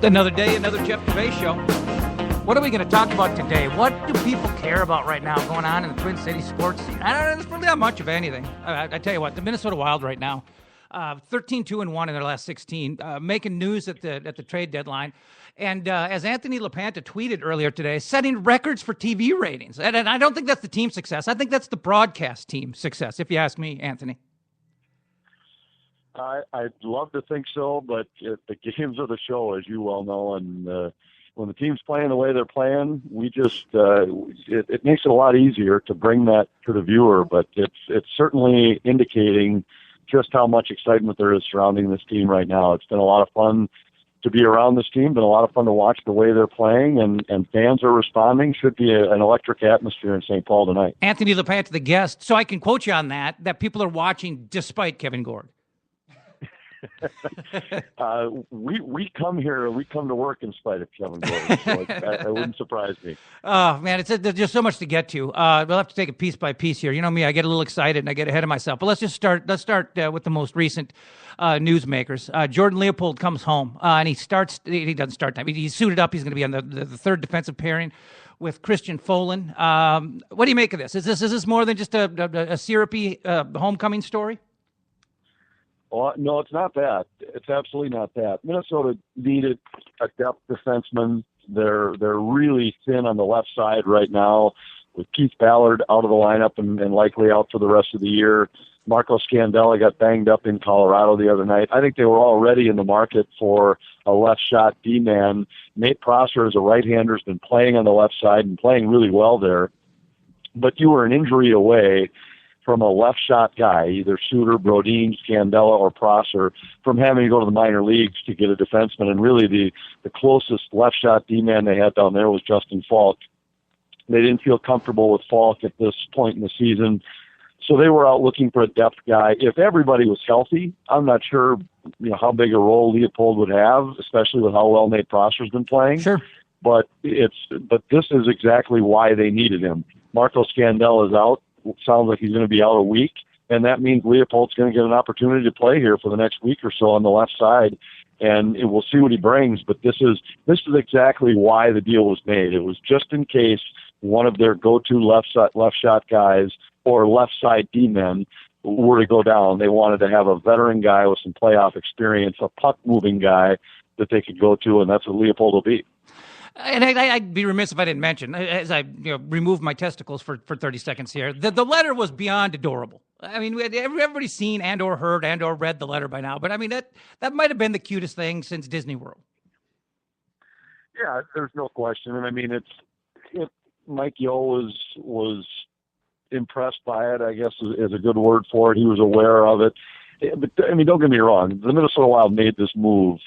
Another day, another Jeff Dubay show. What are we going to talk about today? What do people care about right now going on in the Twin Cities sports scene? I don't know. There's really not much of anything. I tell you what, the Minnesota Wild right now, 13-2-1 in their last 16, making news at the trade deadline. And as Anthony LaPanta tweeted earlier today, setting records for TV ratings. And I don't think that's the team success. I think that's the broadcast team success, if you ask me, Anthony. I'd love to think so, but the games are the show, as you well know, and when the team's playing the way they're playing, we just it makes it a lot easier to bring that to the viewer. But it's certainly indicating just how much excitement there is surrounding this team right now. It's been a lot of fun to be around this team, been a lot of fun to watch the way they're playing, and fans are responding. Should be an electric atmosphere in St. Paul tonight. Anthony LaPanta, the guest, so I can quote you on that people are watching despite Kevin Gord. We come to work in spite of Kevin Gordon, so it wouldn't surprise me. Oh man, there's just so much to get to. We'll have to take it piece by piece here. You know me, I get a little excited and I get ahead of myself. But let's start with the most recent newsmakers. Jordan Leopold comes home and he doesn't start time. He's suited up. He's going to be on the third defensive pairing with Christian Folin. What do you make of this? Is this more than just a syrupy homecoming story? Well, no, it's not that. It's absolutely not that. Minnesota needed a depth defenseman. They're really thin on the left side right now, with Keith Ballard out of the lineup and likely out for the rest of the year. Marco Scandella got banged up in Colorado the other night. I think they were already in the market for a left shot D-man. Nate Prosser, as a right-hander, has been playing on the left side and playing really well there. But you were an injury away from a left shot guy, either Suter, Brodin, Scandella, or Prosser, from having to go to the minor leagues to get a defenseman. And really the closest left shot D-man they had down there was Justin Falk. They didn't feel comfortable with Falk at this point in the season, so they were out looking for a depth guy. If everybody was healthy, I'm not sure how big a role Leopold would have, especially with how well Nate Prosser's been playing. Sure. But this is exactly why they needed him. Marco Scandella is out. It sounds like he's going to be out a week, and that means Leopold's going to get an opportunity to play here for the next week or so on the left side, and we'll see what he brings. But this is exactly why the deal was made. It was just in case one of their go-to left shot guys or left side D-men were to go down. They wanted to have a veteran guy with some playoff experience, a puck-moving guy that they could go to, and that's what Leopold will be. And I'd be remiss if I didn't mention, as I remove my testicles for 30 seconds here, the letter was beyond adorable. I mean, everybody's seen and or heard and or read the letter by now, but I mean, that might have been the cutest thing since Disney World. Yeah, there's no question. And I mean, Mike Yeo was impressed by it, I guess is a good word for it. He was aware of it. But I mean, don't get me wrong. The Minnesota Wild made this move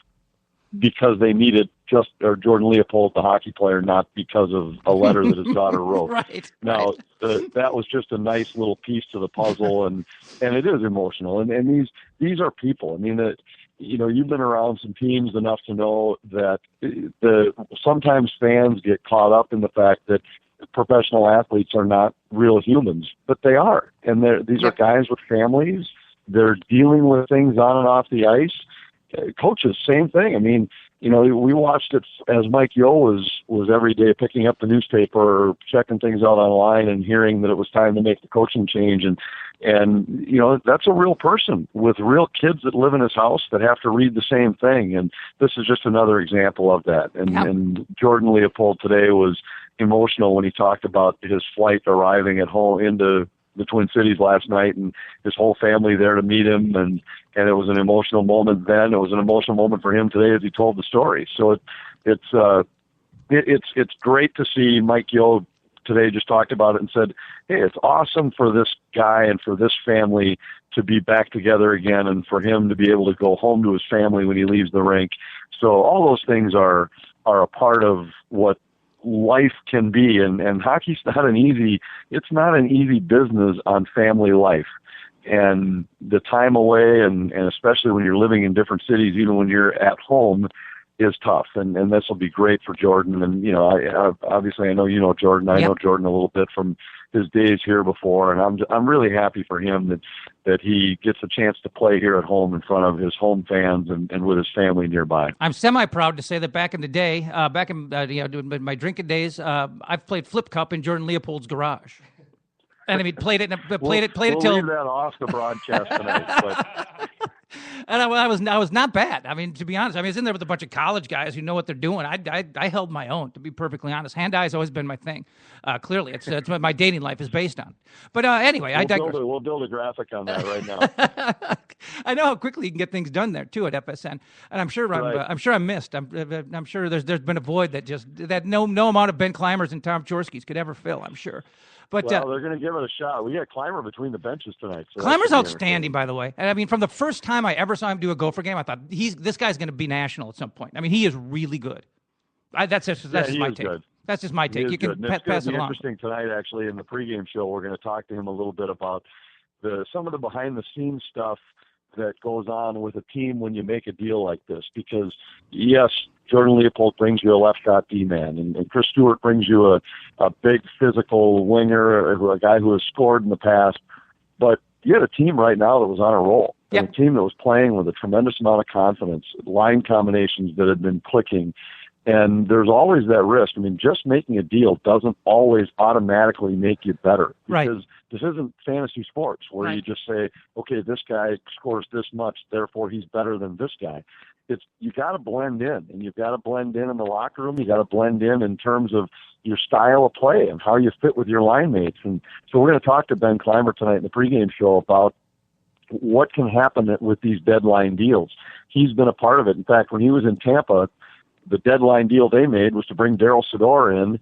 because they needed Jordan Leopold, the hockey player, not because of a letter that his daughter wrote. Right. Now, that was just a nice little piece to the puzzle, and it is emotional. And these are people. I mean, you've been around some teams enough to know that sometimes fans get caught up in the fact that professional athletes are not real humans, but they are. And these are guys with families. They're dealing with things on and off the ice. Coaches, same thing. I mean, we watched it as Mike Yeo was every day picking up the newspaper or checking things out online and hearing that it was time to make the coaching change. And that's a real person with real kids that live in his house that have to read the same thing. And this is just another example of that. And Jordan Leopold today was emotional when he talked about his flight arriving at home into the Twin Cities last night and his whole family there to meet him. And it was an emotional moment then. It was an emotional moment for him today as he told the story. So it's great to see Mike Yeo today just talked about it and said, hey, it's awesome for this guy and for this family to be back together again and for him to be able to go home to his family when he leaves the rink. So all those things are a part of what life can be, and hockey's not an easy business on family life. And the time away, and especially when you're living in different cities, even when you're at home, is tough. And this will be great for Jordan. And, obviously I know Jordan. I know Jordan a little bit from his days here before, and I'm really happy for him that he gets a chance to play here at home in front of his home fans and with his family nearby. I'm semi-proud to say that back in the day, back in doing my drinking days, I've played flip cup in Jordan Leopold's garage. And I mean, played it till. We'll leave that off the broadcast tonight. But. And I was not bad. I mean, to be honest, I was in there with a bunch of college guys who know what they're doing. I held my own, to be perfectly honest. Hand-eye has always been my thing. Clearly, it's what my dating life is based on. But anyway, I digress. We'll build a graphic on that right now. I know how quickly you can get things done there too at FSN, and I'm sure I'm missed. I'm sure there's been a void that no amount of Ben Clymers and Tom Chorskys could ever fill. I'm sure. But they're going to give it a shot. We got Clymer between the benches tonight. So Clymer's outstanding, by the way. And I mean, from the first time I ever saw him do a Gopher game, I thought this guy's going to be national at some point. I mean, he is really good. That's just my take. Good. That's just my take. You can pass it along. Interesting tonight, actually, in the pregame show, we're going to talk to him a little bit about some of the behind-the-scenes stuff that goes on with a team when you make a deal like this. Because, yes, Jordan Leopold brings you a left-shot D-man, and Chris Stewart brings you a big physical winger, a guy who has scored in the past. But you had a team right now that was on a roll. Yep. And a team that was playing with a tremendous amount of confidence, line combinations that had been clicking. And there's always that risk. I mean, just making a deal doesn't always automatically make you better. Right. Because this isn't fantasy sports where you just say, okay, this guy scores this much, therefore he's better than this guy. You got to blend in, and you've got to blend in the locker room. You got to blend in terms of your style of play and how you fit with your line mates. And so we're going to talk to Ben Clymer tonight in the pregame show about what can happen with these deadline deals. He's been a part of it. In fact, when he was in Tampa, the deadline deal they made was to bring Daryl Sador in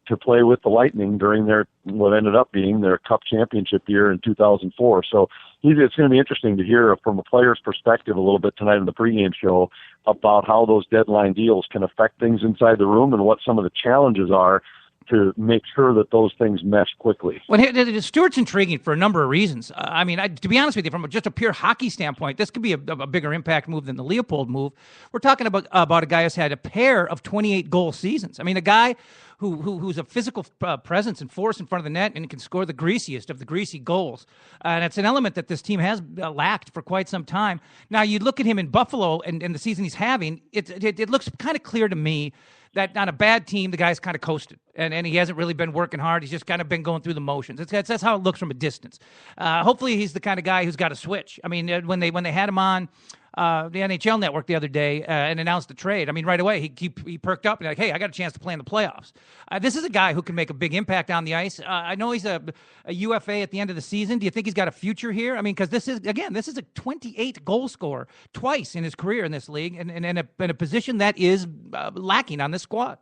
to play with the Lightning during what ended up being their Cup championship year in 2004. So it's going to be interesting to hear from a player's perspective a little bit tonight in the pregame show about how those deadline deals can affect things inside the room and what some of the challenges are to make sure that those things mesh quickly. Well, Stewart's intriguing for a number of reasons. I mean, to be honest with you, from just a pure hockey standpoint, this could be a bigger impact move than the Leopold move. We're talking about a guy who's had a pair of 28-goal seasons. I mean, a guy who's a physical presence and force in front of the net and can score the greasiest of the greasy goals. And it's an element that this team has lacked for quite some time. Now, you look at him in Buffalo and the season he's having, it looks kind of clear to me that on a bad team, the guy's kind of coasted, and he hasn't really been working hard. He's just kind of been going through the motions. That's how it looks from a distance. Hopefully, he's the kind of guy who's got a switch. I mean, when they had him on the NHL Network the other day and announced the trade, I mean, right away he perked up and like, hey, I got a chance to play in the playoffs. This is a guy who can make a big impact on the ice. I know he's a UFA at the end of the season. Do you think he's got a future here? I mean, because this is a 28 goal scorer twice in his career in this league, and in a position that is lacking on this squad.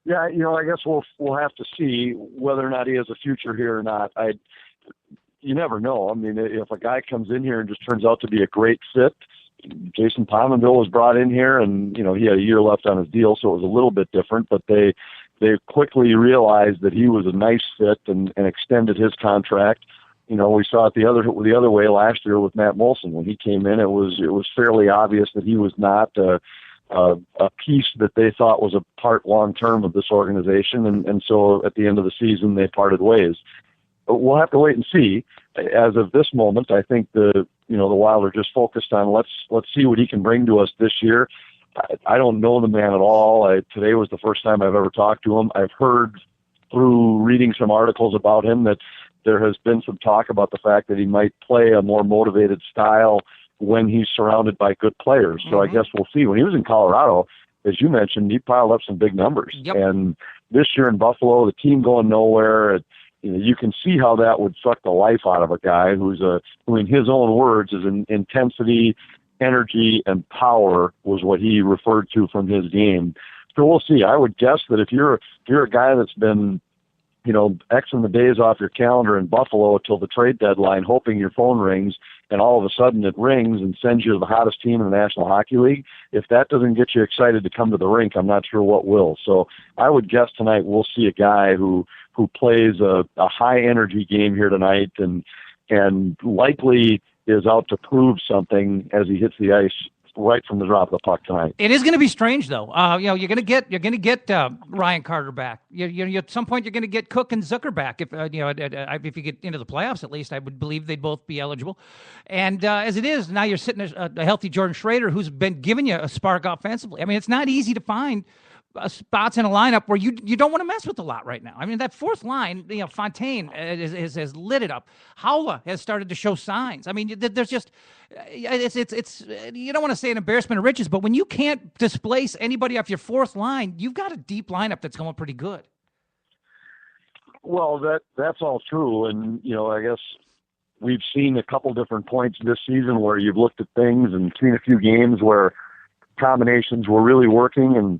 Yeah, I guess we'll have to see whether or not he has a future here or not. You never know. I mean, if a guy comes in here and just turns out to be a great fit, Jason Pominville was brought in here, and he had a year left on his deal, so it was a little bit different. But they quickly realized that he was a nice fit and extended his contract. We saw it the other way last year with Matt Molson. When he came in, it was fairly obvious that he was not a piece that they thought was a part long term of this organization, and so at the end of the season they parted ways. We'll have to wait and see. As of this moment, I think the Wild are just focused on let's see what he can bring to us this year. I don't know the man at all. Today was the first time I've ever talked to him. I've heard through reading some articles about him that there has been some talk about the fact that he might play a more motivated style when he's surrounded by good players. So I guess we'll see. When he was in Colorado, as you mentioned, he piled up some big numbers. Yep. And this year in Buffalo, the team going nowhere, you can see how that would suck the life out of a guy who in his own words is an intensity, energy, and power was what he referred to from his game. So we'll see. I would guess that if you're a guy that's been, Xing the days off your calendar in Buffalo till the trade deadline, hoping your phone rings, and all of a sudden it rings and sends you to the hottest team in the National Hockey League, if that doesn't get you excited to come to the rink, I'm not sure what will. So I would guess tonight we'll see a guy who plays a high-energy game here tonight and likely is out to prove something as he hits the ice right from the drop of the puck tonight. It is going to be strange, though. You're going to get Ryan Carter back. At some point, you're going to get Cook and Zucker back. If you get into the playoffs, at least I would believe they'd both be eligible. And as it is now, you're sitting a healthy Jordan Schrader, who's been giving you a spark offensively. I mean, it's not easy to find spots in a lineup where you don't want to mess with a lot right now. I mean, that fourth line, Fontaine has lit it up. Howla has started to show signs. I mean, there's just it's you don't want to say an embarrassment of riches, but when you can't displace anybody off your fourth line, you've got a deep lineup that's going pretty good. Well, that's all true, and I guess we've seen a couple different points this season where you've looked at things and seen a few games where combinations were really working, and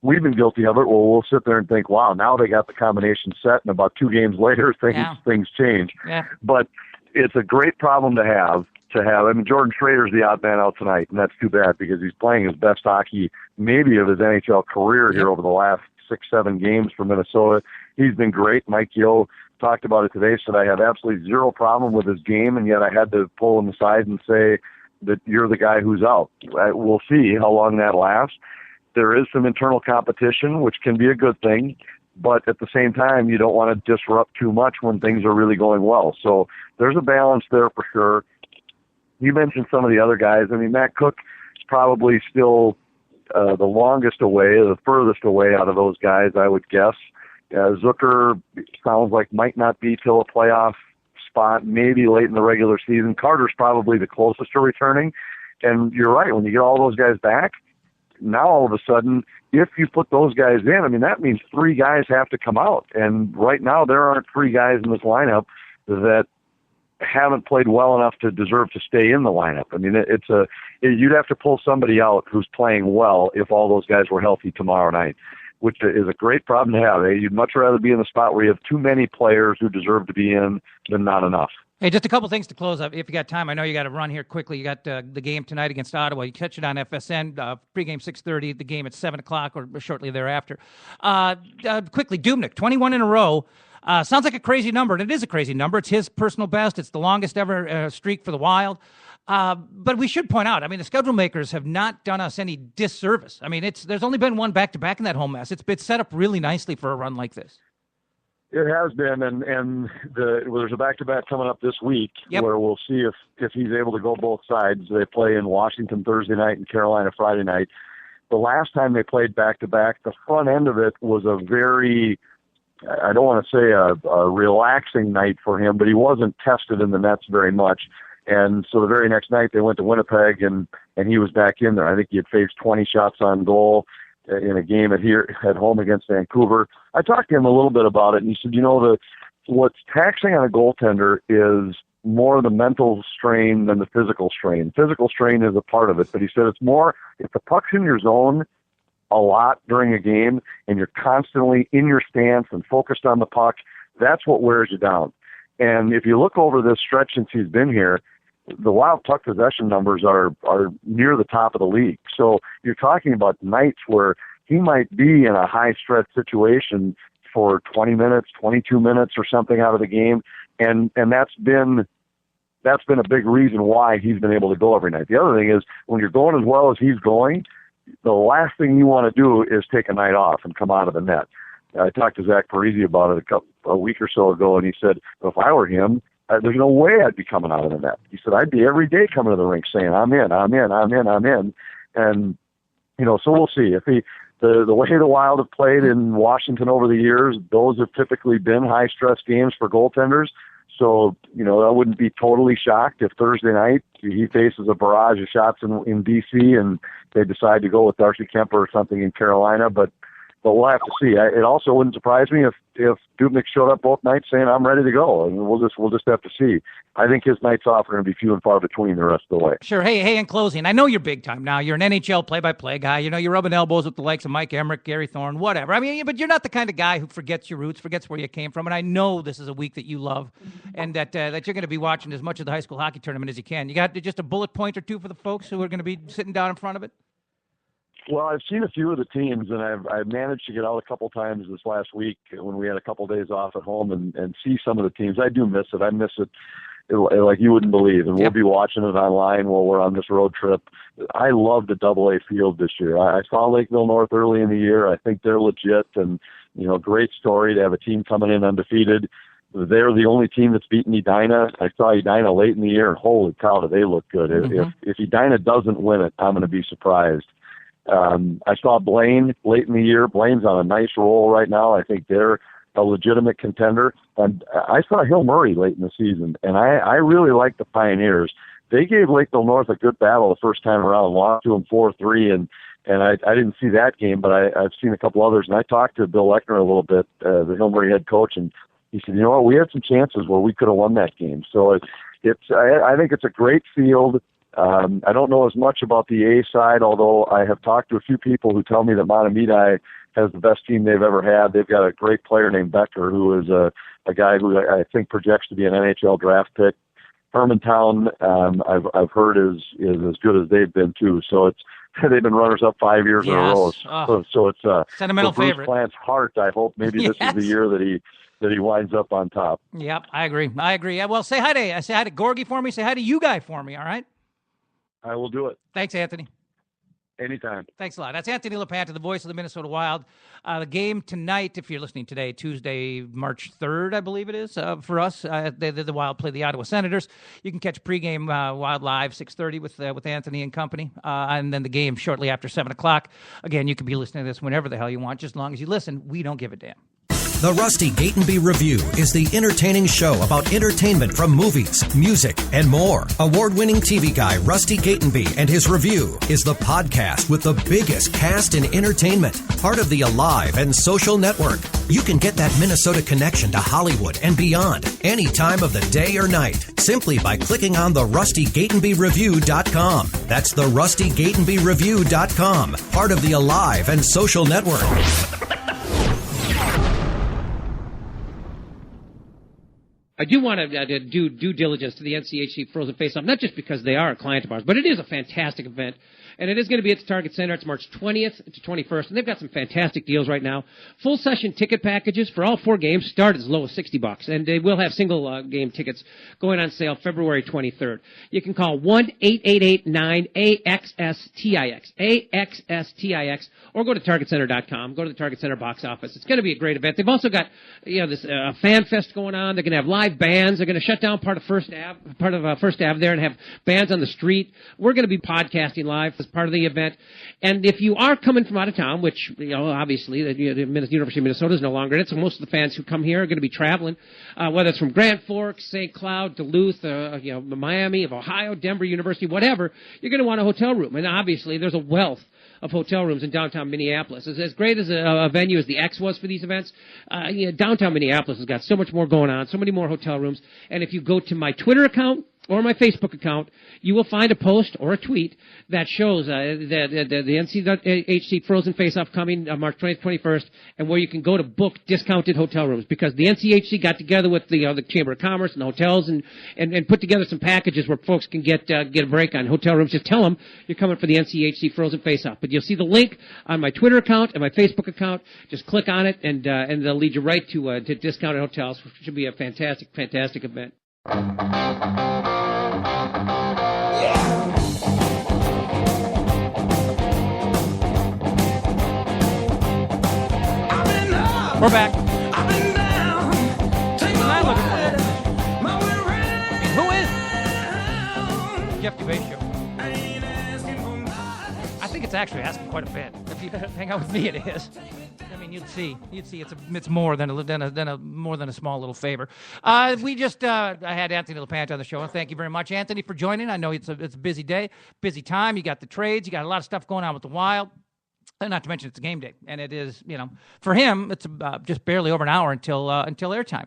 we've been guilty of it. Well, we'll sit there and think, wow, now they got the combination set, and about 2 games later, things change. Yeah. But it's a great problem to have. I mean, Jordan Schrader's the odd man out tonight, and that's too bad because he's playing his best hockey maybe of his NHL career here over the last 6-7 games for Minnesota. He's been great. Mike Yeo talked about it today, said I had absolutely zero problem with his game, and yet I had to pull him aside and say that you're the guy who's out. We'll see how long that lasts. There is some internal competition, which can be a good thing, but at the same time, you don't want to disrupt too much when things are really going well. So there's a balance there for sure. You mentioned some of the other guys. I mean, Matt Cook is probably still the longest away, the furthest away out of those guys, I would guess. Zucker sounds like might not be till a playoff spot, maybe late in the regular season. Carter's probably the closest to returning. And you're right, when you get all those guys back, now all of a sudden, if you put those guys in, I mean, that means 3 guys have to come out. And right now, there aren't 3 guys in this lineup that haven't played well enough to deserve to stay in the lineup. I mean, you'd have to pull somebody out who's playing well if all those guys were healthy tomorrow night, which is a great problem to have. You'd much rather be in the spot where you have too many players who deserve to be in than not enough. Hey, just a couple things to close up. If you got time, I know you got to run here quickly. You got the game tonight against Ottawa. You catch it on FSN, pregame 6:30, the game at 7 o'clock or shortly thereafter. Quickly, Dubnyk, 21 in a row. Sounds like a crazy number, and it is a crazy number. It's his personal best. It's the longest ever streak for the Wild. But we should point out, I mean, the schedule makers have not done us any disservice. I mean, there's only been one back-to-back in that home mess. It's been set up really nicely for a run like this. It has been, and there's a back-to-back coming up this week where we'll see if he's able to go both sides. They play in Washington Thursday night and Carolina Friday night. The last time they played back-to-back, the front end of it was a very, I don't want to say a relaxing night for him, but he wasn't tested in the nets very much. And so the very next night they went to Winnipeg, and he was back in there. I think he had faced 20 shots on goal in a game at home against Vancouver. I talked to him a little bit about it, and he said, what's taxing on a goaltender is more the mental strain than the physical strain. Physical strain is a part of it, but he said it's more if the puck's in your zone a lot during a game and you're constantly in your stance and focused on the puck, that's what wears you down. And if you look over this stretch since he's been here, the Wild puck possession numbers are near the top of the league. So you're talking about nights where he might be in a high-stress situation for 20 minutes, 22 minutes or something out of the game, and that's been a big reason why he's been able to go every night. The other thing is, when you're going as well as he's going, the last thing you want to do is take a night off and come out of the net. I talked to Zach Parisi about it a week or so ago, and he said, if I were him, there's no way I'd be coming out of the net. He said, I'd be every day coming to the rink saying, I'm in. And, so we'll see. If the way the Wild have played in Washington over the years, those have typically been high-stress games for goaltenders. So, I wouldn't be totally shocked if Thursday night he faces a barrage of shots in D.C. and they decide to go with Darcy Kemper or something in Carolina. But we'll have to see. It also wouldn't surprise me if Dubnyk showed up both nights saying, I'm ready to go. And we'll just have to see. I think his nights off are going to be few and far between the rest of the way. Sure. Hey, in closing, I know you're big time now. You're an NHL play-by-play guy. You're rubbing elbows with the likes of Mike Emmerich, Gary Thorne, whatever. I mean, but you're not the kind of guy who forgets your roots, forgets where you came from. And I know this is a week that you love and that you're going to be watching as much of the high school hockey tournament as you can. You got just a bullet point or two for the folks who are going to be sitting down in front of it? Well, I've seen a few of the teams, and I've managed to get out a couple times this last week when we had a couple days off at home and see some of the teams. I do miss it. I miss it like you wouldn't believe. And we'll Yep. be watching it online while we're on this road trip. I love the AA field this year. I saw Lakeville North early in the year. I think they're legit, and great story to have a team coming in undefeated. They're the only team that's beaten Edina. I saw Edina late in the year, and holy cow, do they look good. If Edina doesn't win it, I'm going to be surprised. I saw Blaine late in the year. Blaine's on a nice roll right now. I think they're a legitimate contender. And I saw Hill Murray late in the season, and I really like the Pioneers. They gave Lakeville North a good battle the first time around, lost to them 4-3, and I didn't see that game, but I've seen a couple others. And I talked to Bill Eckner a little bit, the Hill Murray head coach, and he said, we had some chances where we could have won that game. So I think it's a great field. I don't know as much about the A side, although I have talked to a few people who tell me that Montemita has the best team they've ever had. They've got a great player named Becker, who is a guy who I think projects to be an NHL draft pick. Hermantown, I've heard is as good as they've been too. So they've been runners up 5 years in a row. So it's sentimental Bruce favorite. Plant's heart. I hope maybe this is the year that he winds up on top. Yep, I agree. Yeah, well, say hi to Gorgie for me. Say hi to you guy for me. All right. I will do it. Thanks, Anthony. Anytime. Thanks a lot. That's Anthony LaPanta, the voice of the Minnesota Wild. The game tonight, if you're listening today, Tuesday, March 3rd, I believe it is, for us. The Wild play the Ottawa Senators. You can catch pregame Wild Live, 6:30 with Anthony and company. And then the game shortly after 7 o'clock. Again, you can be listening to this whenever the hell you want, just as long as you listen. We don't give a damn. The Rusty Gatenby Review is the entertaining show about entertainment from movies, music, and more. Award-winning TV guy Rusty Gatenby and his review is the podcast with the biggest cast in entertainment, part of the Alive and Social Network. You can get that Minnesota connection to Hollywood and beyond any time of the day or night simply by clicking on the RustyGatenbyReview.com. That's the RustyGatenbyReview.com, part of the Alive and Social Network. I do want to do due diligence to the NCHC Frozen Face-Off, not just because they are a client of ours, but it is a fantastic event. And it is going to be at the Target Center. It's March 20th to 21st, and they've got some fantastic deals right now. Full session ticket packages for all 4 games start as low as $60, and they will have single game tickets going on sale February 23rd. You can call 1-888-9-AXSTIX, AXSTIX, or go to TargetCenter.com. Go to the Target Center box office. It's going to be a great event. They've also got this fan fest going on. They're going to have live bands. They're going to shut down part of First Ave there and have bands on the street. We're going to be podcasting live as part of the event. And if you are coming from out of town, which, obviously, the University of Minnesota is no longer in it, so most of the fans who come here are going to be traveling, whether it's from Grand Forks, St. Cloud, Duluth, Miami, of Ohio, Denver University, whatever, you're going to want a hotel room. And obviously, there's a wealth of hotel rooms in downtown Minneapolis. As great as a venue as the X was for these events, downtown Minneapolis has got so much more going on, so many more hotel rooms. And if you go to my Twitter account or my Facebook account, you will find a post or a tweet that shows the NCHC Frozen Face-Off coming March 20th, 21st, and where you can go to book discounted hotel rooms, because the NCHC got together with the Chamber of Commerce and the hotels and put together some packages where folks can get a break on hotel rooms. Just tell them you're coming for the NCHC Frozen Face-Off. But you'll see the link on my Twitter account and my Facebook account. Just click on it, and they'll lead you right to discounted hotels, which should be a fantastic, fantastic event. We're back. Who is Jeff Dubay Show? I think it's actually asking quite a bit. If you hang out with me, it is. I mean, you'd see it's more than a small little favor. We just I had Anthony LaPanta on the show, and thank you very much, Anthony, for joining. I know it's a busy day, busy time. You got the trades, you got a lot of stuff going on with the Wild. And not to mention it's a game day, and it is, for him, it's just barely over an hour until airtime.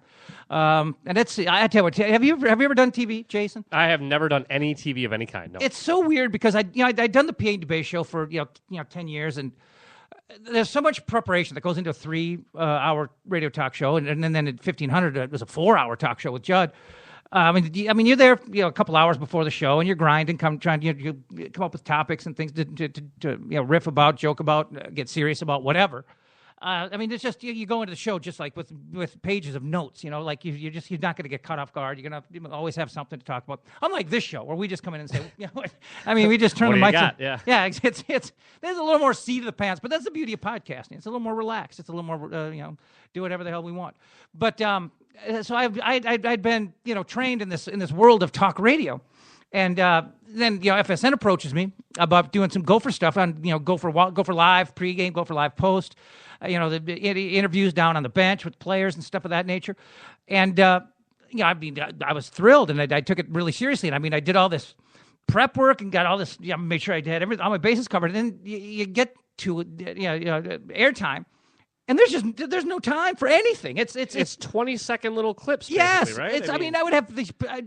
And I tell you what, have you ever done TV, Jason? I have never done any TV of any kind. No. It's so weird because I'd done the PA Dubay show for 10 years, and there's so much preparation that goes into a 3-hour radio talk show, and then at 1500 it was a 4-hour talk show with Judd. I mean, you're there, a couple hours before the show, and you're grinding, trying to come up with topics and things to riff about, joke about, get serious about, whatever. I mean, it's just you go into the show just like with pages of notes, like you're not going to get caught off guard. You're going to always have something to talk about. Unlike this show where we just come in and say, I mean, we just turn the mics on. Yeah. It's there's a little more seat of the pants, but that's the beauty of podcasting. It's a little more relaxed. It's a little more do whatever the hell we want. But so I'd been trained in this world of talk radio. And then FSN approaches me about doing some Gopher stuff on Gopher Live pregame, Gopher Live post, the interviews down on the bench with players and stuff of that nature. And I mean, I was thrilled, and I took it really seriously. And I mean, I did all this prep work and got all this, made sure I had all my bases covered. And then you get to airtime. And there's no time for anything. It's 20-second little clips. Yes, right? I mean, I would have these. I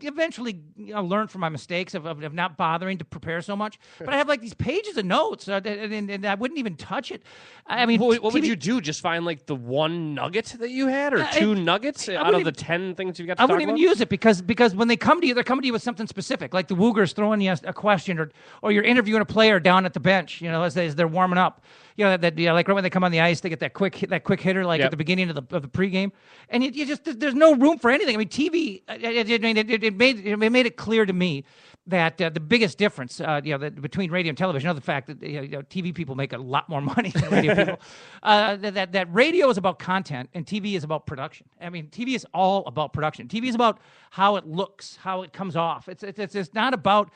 eventually learned from my mistakes of not bothering to prepare so much. But I have like these pages of notes, and I wouldn't even touch it. I mean, what would you do? Just find like the one nugget that you had, or two nuggets out of the 10 things you've got to talk about? I wouldn't even use it because when they come to you, they're coming to you with something specific, like the Woogers throwing you a question, or you're interviewing a player down at the bench, as they're warming up. Like right when they come on the ice, they get that quick hitter, like at the beginning of the pregame, and you just there's no room for anything. I mean, TV. It made it clear to me that the biggest difference, between radio and television, the fact that TV people make a lot more money than radio people. That radio is about content and TV is about production. I mean, TV is all about production. TV is about how it looks, how it comes off. It's not about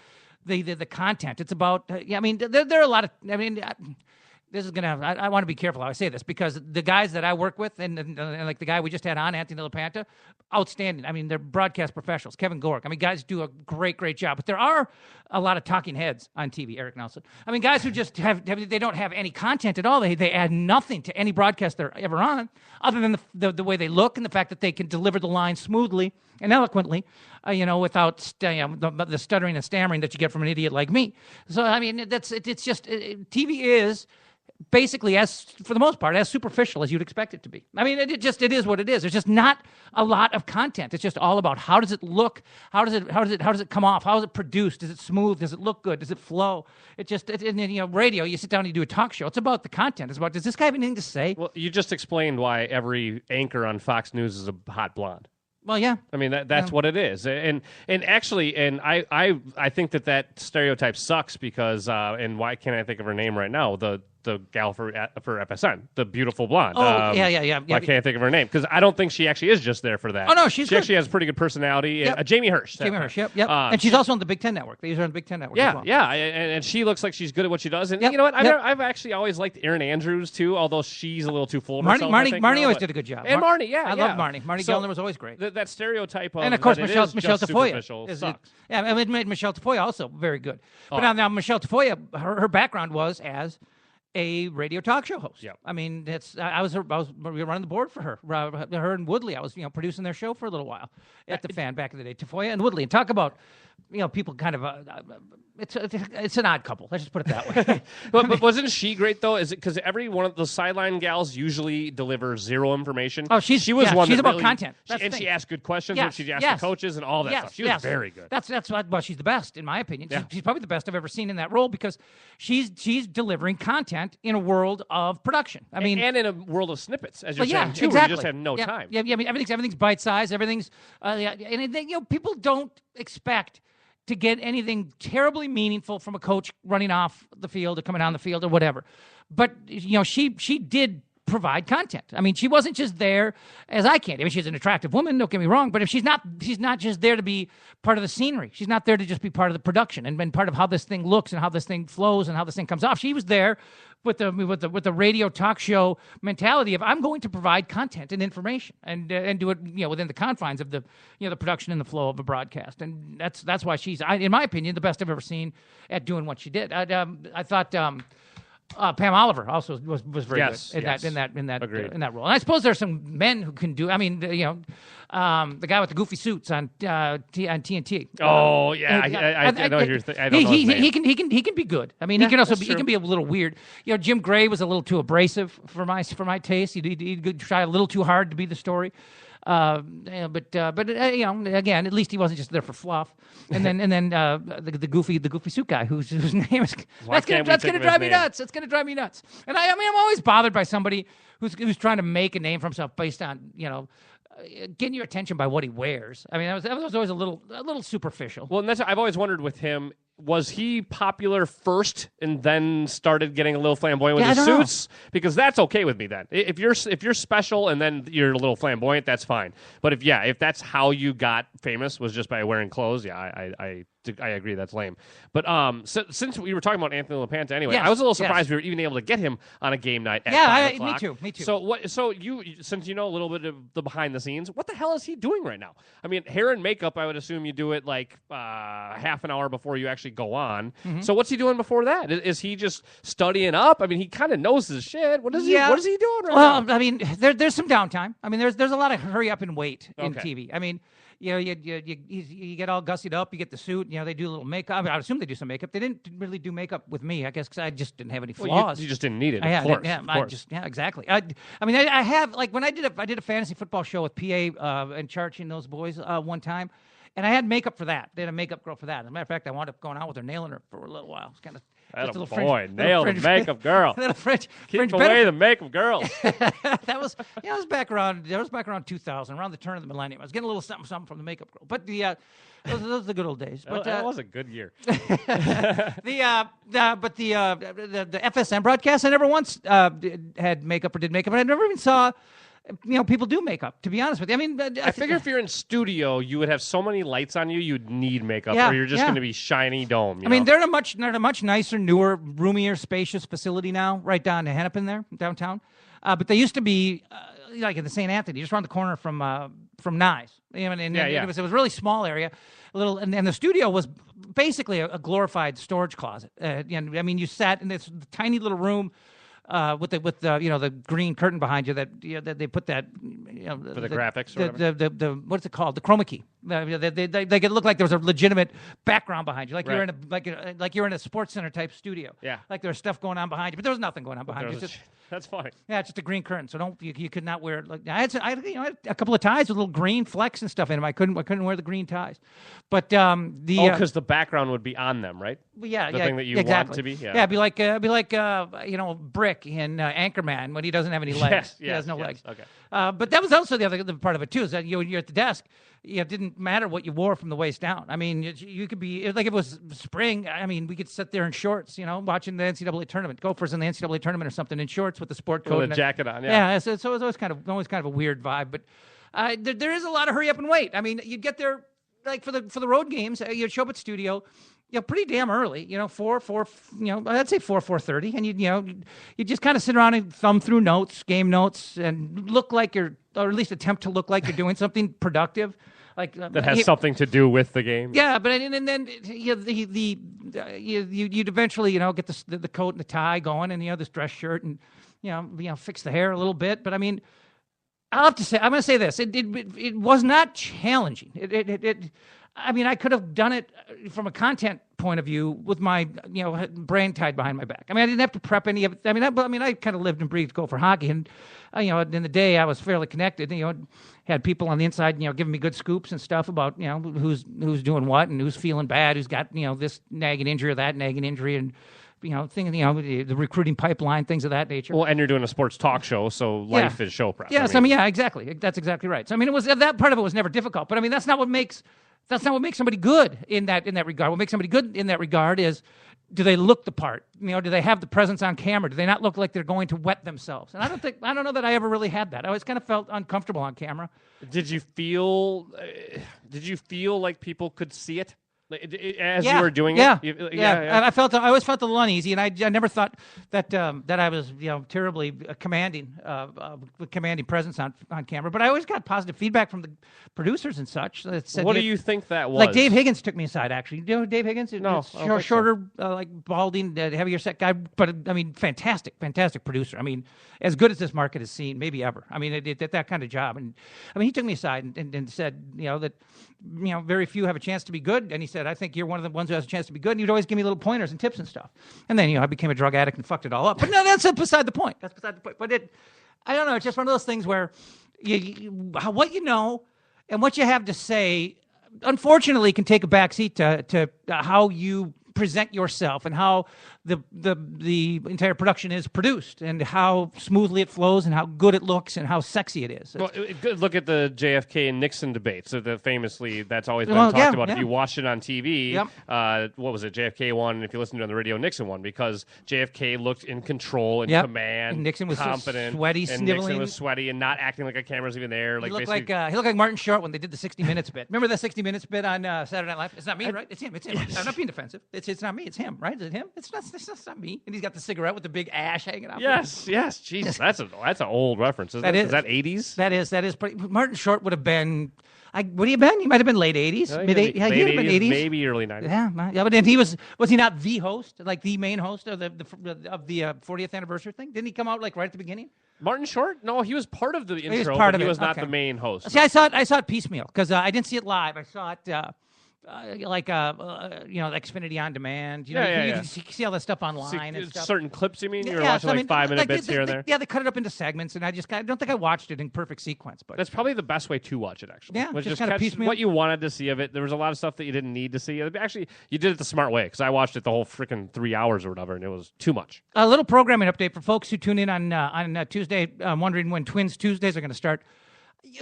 the content. It's about I mean, there are a lot of this is gonna. I want to be careful how I say this because the guys that I work with and like the guy we just had on, Anthony LaPanta, outstanding. I mean, they're broadcast professionals. Kevin Gork. I mean, guys do a great job. But there are a lot of talking heads on TV. Eric Nelson. I mean, guys who just they don't have any content at all. They add nothing to any broadcast they're ever on, other than the way they look and the fact that they can deliver the line smoothly and eloquently, without the stuttering and stammering that you get from an idiot like me. So I mean, it's just TV is basically, for the most part, as superficial as you'd expect it to be. I mean, it is what it is. There's just not a lot of content. It's just all about how does it look, how does it come off, how is it produced, is it smooth, does it look good, does it flow? And then radio, you sit down and you do a talk show. It's about the content. It's about, does this guy have anything to say? Well, you just explained why every anchor on Fox News is a hot blonde. Well, yeah. I mean, that's what it is. And actually, I think that stereotype sucks because, and why can't I think of her name right now? The gal for FSN, the beautiful blonde. Oh, yeah. I can't think of her name because I don't think she actually is just there for that. Oh, no, she actually has pretty good personality. Yep. Jamie Hirsch. Yep. And she's also on the Big Ten Network. They use her on the Big Ten Network as well. Yeah, and she looks like she's good at what she does. And you know what? I've actually always liked Erin Andrews, too, although she's a little too full of herself. Marnie always did a good job. And Marnie, I love Marnie. Marnie Gellner was always great. That stereotype of, and of course, Michelle Tafoya sucks. I made Michelle Tafoya also very good. But now Michelle Tafoya, her background was as a radio talk show host. Yep. I mean, we were running the board for her. Her and Woodley. I was producing their show for a little while at the Fan back in the day. Tafoya and Woodley, and talk about people kind of it's an odd couple. Let's just put it that way. but wasn't she great though? Is it because every one of the sideline gals usually delivers zero information? Oh, she was one. She's about really, content. She asked good questions. Yes, she asked the coaches and all that stuff. She was very good. That's well, she's the best in my opinion. Yeah. She's probably the best I've ever seen in that role because she's delivering content in a world of production. I mean, and in a world of snippets, as you're saying too. Exactly. Where you just have no time. Yeah. I mean, everything's bite sized. Everything's and people don't expect to get anything terribly meaningful from a coach running off the field or coming down the field or whatever. But, she did provide content. I mean, she wasn't just there as eye candy. I mean, she's an attractive woman, don't get me wrong, but if she's not just there to be part of the scenery. She's not there to just be part of the production and part of how this thing looks and how this thing flows and how this thing comes off. She was there with the radio talk show mentality of I'm going to provide content and information and do it within the confines of the the production and the flow of a broadcast. And that's why she's in my opinion the best I've ever seen at doing what she did. I thought Pam Oliver also was very good in that role. And I suppose there's some men who can do. I mean, the guy with the goofy suits on TNT. Oh yeah, I know you're. I don't know his name. He can be good. I mean, he can be a little weird. Jim Gray was a little too abrasive for my taste. He tried a little too hard to be the story. But again, at least he wasn't just there for fluff. And then the goofy suit guy whose name is that's gonna drive me nuts. It's gonna drive me nuts. And I'm always bothered by somebody who's trying to make a name for himself based on getting your attention by what he wears. I mean, that was always a little superficial. Well, and I've always wondered with him. Was he popular first and then started getting a little flamboyant with his suits? Because that's okay with me then. If you're special and then you're a little flamboyant, that's fine. But if that's how you got famous was just by wearing clothes, I agree that's lame. But since we were talking about Anthony LaPanta anyway, I was a little surprised we were even able to get him on a game night at 5 o'clock. Me too. So you since you know a little bit of the behind the scenes, what the hell is he doing right now? I mean, hair and makeup, I would assume you do it like half an hour before you actually go on. Mm-hmm. So what's he doing before that? Is he just studying up? I mean, he kind of knows his shit. What is he doing right now? Well, I mean, there's some downtime. I mean, there's a lot of hurry up and wait in TV. I mean, you get all gussied up, you get the suit, they do a little makeup. I would assume they do some makeup. They didn't really do makeup with me, I guess, because I just didn't have any flaws. Well, you just didn't need it, of course. Exactly. I have, like, when I did a fantasy football show with PA and Charchie and those boys one time, and I had makeup for that. They had a makeup girl for that. As a matter of fact, I wound up going out with her, nailing her for a little while. It's kind of nailed the makeup girl. Keep away the makeup girls. That was back around 2000, around the turn of the millennium. I was getting a little something from the makeup girl. But those are the good old days. But that was a good year. The FSM broadcast, I never once had makeup or did makeup, and I never even saw people do makeup, to be honest with you. I mean, I figure if you're in studio, you would have so many lights on you, you'd need makeup, or you're just going to be shiny dome. I mean, they're in a much nicer, newer, roomier, spacious facility now, right down to Hennepin there, downtown. But they used to be like in the St. Anthony, just around the corner from Nyes. It was a really small area, and the studio was basically a glorified storage closet. You sat in this tiny little room. With the green curtain behind you that they put that for the graphics or the what's it called, the chroma key. They could look like there was a legitimate background behind you, like you're in a Sports Center type studio. Yeah, like there's stuff going on behind you, but there was nothing going on behind you. That's funny. Yeah, it's just a green curtain, so you could not wear it. Like I had a couple of ties with little green flecks and stuff in them. I couldn't wear the green ties, but because the background would be on them, right? The thing that you exactly. want to be. Yeah, it'd be like Brick in Anchorman when he doesn't have any legs. He has no legs. Okay. But that was also the other part of it too. Is that you're at the desk. It didn't matter what you wore from the waist down. I mean, you could be like if it was spring. I mean, we could sit there in shorts, watching the NCAA tournament, Gophers in the NCAA tournament or something, in shorts with the sport coat with a jacket on. Yeah. So it was always kind of a weird vibe. But there is a lot of hurry up and wait. I mean, you'd get there like for the road games. You'd show up at studio. Pretty damn early, 4, I'd say 4:30, and you just kind of sit around and thumb through game notes, and look like or at least attempt to look like you're doing something productive, like that has something to do with the game. Yeah, but and then you'd eventually get the coat and the tie going, and this dress shirt, and fix the hair a little bit. But I mean, I'll have to say, I'm going to say this: it was not challenging. I could have done it from a content point of view with my, brain tied behind my back. I mean, I didn't have to prep any of it. I kind of lived and breathed Gopher hockey, and in the day I was fairly connected. Had people on the inside, giving me good scoops and stuff about, who's doing what and who's feeling bad, who's got, this nagging injury or that nagging injury, and the recruiting pipeline, things of that nature. Well, and you're doing a sports talk show, so life is show prep. Yes, exactly. That's exactly right. So it was that part of it was never difficult, but that's not what makes somebody good in that regard. What makes somebody good in that regard is, do they look the part? Do they have the presence on camera? Do they not look like they're going to wet themselves? And I don't know that I ever really had that. I always kind of felt uncomfortable on camera. Did you feel like people could see it? As you were doing it? Yeah. I always felt a little uneasy, and I never thought that I was terribly commanding presence on camera. But I always got positive feedback from the producers and such. That said, what do you think that was? Like Dave Higgins took me aside, actually. Do you know Dave Higgins? No, shorter, like balding, heavier set guy. But fantastic producer. As good as this market has seen, maybe ever. It did that kind of job. And he took me aside and said, that very few have a chance to be good. And he said, I think you're one of the ones who has a chance to be good. And he'd always give me little pointers and tips and stuff. And then, I became a drug addict and fucked it all up. But no, that's beside the point. But I don't know. It's just one of those things where what you know and what you have to say, unfortunately, can take a backseat to how you present yourself and how the entire production is produced and how smoothly it flows and how good it looks and how sexy it is. Well, look at the JFK and Nixon debate. So famously, that's always been talked about. Yeah. If you watched it on TV, what was it? JFK won, and if you listened to it on the radio, Nixon won because JFK looked in control and command, and Nixon was confident, sweaty, and sniveling. Nixon was sweaty and not acting like a camera's even there. He looked like Martin Short when they did the 60 Minutes bit. Remember the 60 Minutes bit on Saturday Night Live? It's not me, right? It's him. It's him. I'm not being defensive. It's not me. It's him, right? Is it him? It's not me. And he's got the cigarette with the big ash hanging out. Yes. Jesus, that's an old reference. Is that 80s? That is pretty. Martin Short would have been. Would he have been? He might have been late 80s. He'd have been 80s. Maybe early 90s. Yeah, but then was he not the host, like the main host of the 40th anniversary thing? Didn't he come out like right at the beginning? Martin Short? No, he was part of the intro. He was part of it. He was not the main host. See, I saw it piecemeal because I didn't see it live. I saw it. Xfinity on demand. You can see all that stuff online and stuff. Certain clips, you mean? You were watching 5-minute bits here and there? Yeah, they cut it up into segments, and I don't think I watched it in perfect sequence. But that's probably the best way to watch it, actually. Yeah, just kind of catch piecemeal. what you wanted to see of it. There was a lot of stuff that you didn't need to see. Actually, you did it the smart way, because I watched it the whole freaking 3 hours or whatever, and it was too much. A little programming update for folks who tune in on Tuesday, wondering when Twins Tuesdays are going to start.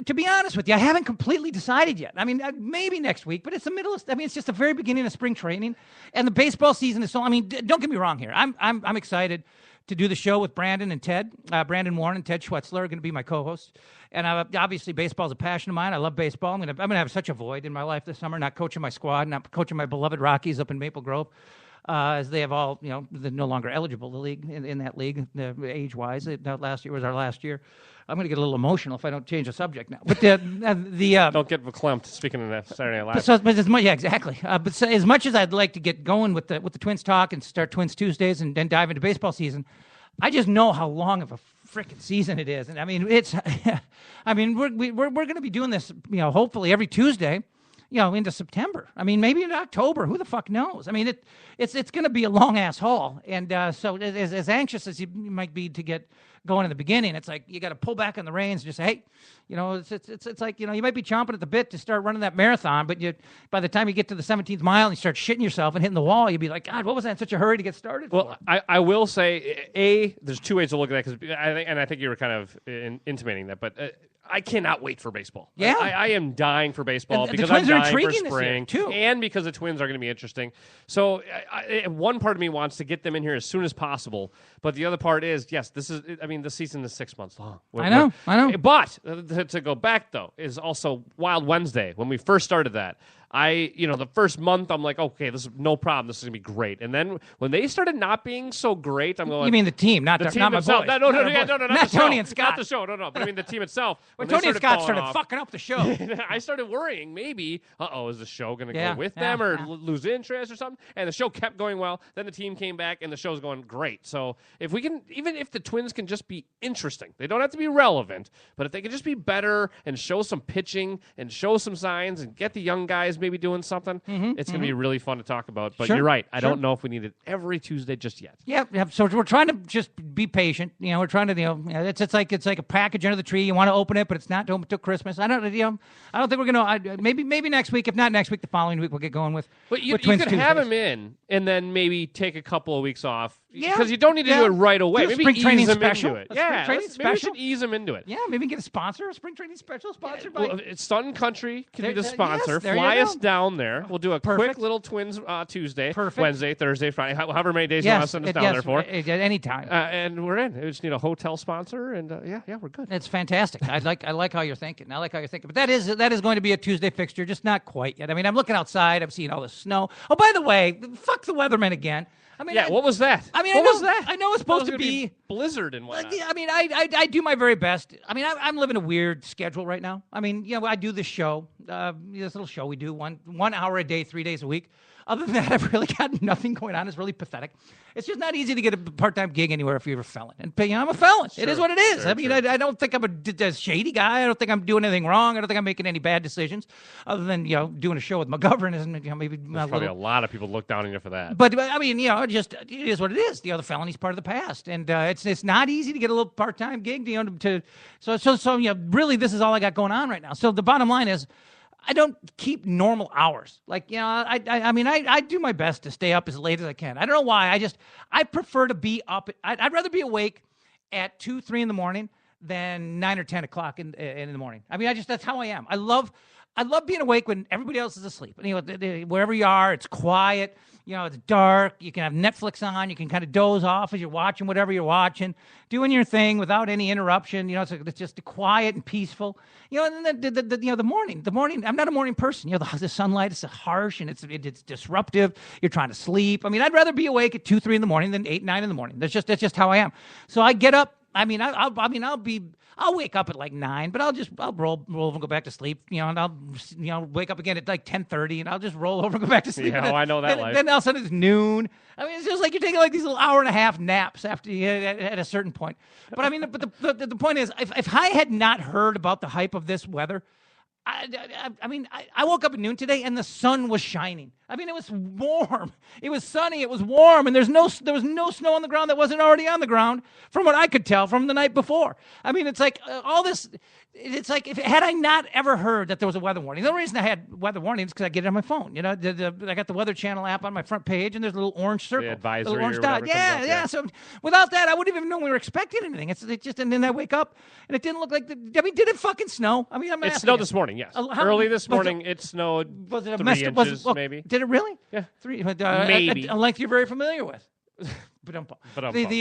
To be honest with you, I haven't completely decided yet. I mean, maybe next week, but it's the middle of. I mean, it's just the very beginning of spring training, and the baseball season is so. I mean, don't get me wrong here. I'm excited to do the show with Brandon and Ted. Brandon Warren and Ted Schwetzler are going to be my co-hosts, and obviously baseball is a passion of mine. I love baseball. I'm gonna have such a void in my life this summer, not coaching my squad, not coaching my beloved Rockies up in Maple Grove. As they have all, they're no longer eligible the league in that league, age-wise. Last year was our last year. I'm going to get a little emotional if I don't change the subject now. But don't get verklempt. Speaking of that Saturday Night Live. But exactly. But as much as I'd like to get going with the Twins talk and start Twins Tuesdays and then dive into baseball season, I just know how long of a freaking season it is. And I mean, we're going to be doing this, hopefully every Tuesday. Into September. I mean, maybe into October. Who the fuck knows? I mean, it's going to be a long ass haul. And so as anxious as you might be to get going in the beginning, it's like you got to pull back on the reins and just say, hey, it's like you might be chomping at the bit to start running that marathon, but by the time you get to the 17th mile and you start shitting yourself and hitting the wall, you'd be like, God, what was that in such a hurry to get started? Well, I will say, there's two ways to look at that because I think you were kind of intimating that, but. I cannot wait for baseball. Yeah, I am dying for baseball because I'm dying for spring, too. And because the Twins are going to be interesting. So one part of me wants to get them in here as soon as possible, but the other part is, yes, the season is 6 months long. I know. But to go back though is also Wild Wednesday when we first started that. The first month I'm like, okay, this is no problem. This is gonna be great. And then when they started not being so great, I'm going. You mean the team, not the team not itself? My boys. No, not Tony and Scott. Not the show. No. But I mean the team itself. When Tony and Scott started fucking up the show, I started worrying. Maybe, is the show gonna go with them or lose interest or something? And the show kept going well. Then the team came back and the show's going great. So if we can, even if the Twins can just be interesting, they don't have to be relevant, but if they can just be better and show some pitching and show some signs and get the young guys maybe doing something. It's going to be really fun to talk about. But you're right. I don't know if we need it every Tuesday just yet. Yeah. So we're trying to just be patient. We're trying to, it's like a package under the tree. You want to open it, but it's not until Christmas. I don't think we're going to. Maybe next week. If not next week, the following week we'll get going with. But you Twins could Tuesdays. have him in and then maybe take a couple of weeks off. Yeah, because you don't need to do it right away. Maybe spring training ease him special. into it. Maybe we should ease him into it. Yeah, maybe get a sponsor, a spring training special sponsored by. Well, Sun Country could be the sponsor. Yes, Fly us down there. We'll do a Perfect. quick little Twins Tuesday, Perfect. Wednesday, Thursday, Friday, however many days you want to send us down there for. At any time. And we're in. We just need a hotel sponsor, and we're good. It's fantastic. I like how you're thinking. But that is going to be a Tuesday fixture, just not quite yet. I mean, I'm looking outside. I'm seeing all the snow. Oh, by the way, fuck the weatherman again. I mean, what was that? I mean, what was that? I know it's supposed to be blizzard and whatnot. I mean, I do my very best. I mean, I'm living a weird schedule right now. I mean, I do this show. this little show we do, 1 hour a day, 3 days a week. Other than that, I've really got nothing going on. It's really pathetic. It's just not easy to get a part-time gig anywhere if you're a felon. And I'm a felon. Sure, it is what it is. Sure, I don't think I'm a shady guy. I don't think I'm doing anything wrong. I don't think I'm making any bad decisions, other than doing a show with McGovern isn't maybe There's probably a lot of people look down on you for that. But just it is what it is. The felony's part of the past, and it's not easy to get a little part-time gig. So really, this is all I got going on right now. So the bottom line is, I don't keep normal hours. I do my best to stay up as late as I can. I don't know why. I prefer to be up. I'd rather be awake at 2, 3 in the morning than 9 or 10 o'clock in the morning. That's how I am. I love being awake when everybody else is asleep. Wherever you are, it's quiet. It's dark. You can have Netflix on. You can kind of doze off as you're watching whatever you're watching, doing your thing without any interruption. It's just quiet and peaceful. And then the morning. I'm not a morning person. The sunlight is harsh and it's disruptive. You're trying to sleep. I'd rather be awake at 2, 3 in the morning than 8, 9 in the morning. That's just how I am. So I get up. I'll wake up at like 9, but I'll roll over and go back to sleep, and I'll wake up again at like 10:30, and I'll just roll over and go back to sleep. Yeah, I know that life. Then all of a sudden it's noon. It's just like you're taking like these little hour and a half naps after at a certain point. But the point is, if I had not heard about the hype of this weather, I woke up at noon today and the sun was shining. It was warm. It was sunny. It was warm, and there was no snow on the ground that wasn't already on the ground, from what I could tell from the night before. It's like all this. It's like had I not ever heard that there was a weather warning. The only reason I had weather warnings is because I get it on my phone. I got the Weather Channel app on my front page, and there's a little orange circle, the advisory, little orange or dot. whatever Yeah. So without that, I wouldn't even know we were expecting anything. And then I wake up, and it didn't look like did it fucking snow? It snowed this morning. Yes, early this morning it snowed. Was it 3 inches, maybe? Did it really? Yeah, 3. Maybe a length you're very familiar with. So do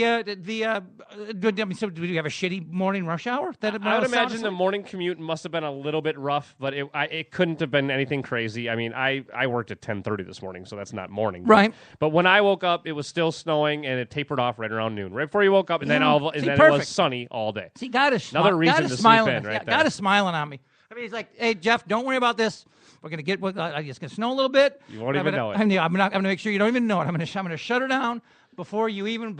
we have a shitty morning rush hour? I would imagine the morning commute must have been a little bit rough, but it couldn't have been anything crazy. I worked at 10:30 this morning, so that's not morning. Right. But when I woke up, it was still snowing, and it tapered off right around noon. Right before you woke up, and then it was sunny all day. See, God is another reason to sleep in right there. God is smiling on me. He's like, hey, Jeff, don't worry about this. We're gonna get. It's gonna snow a little bit. You won't even know it. I'm gonna make sure you don't even know it. I'm gonna shut her down before you even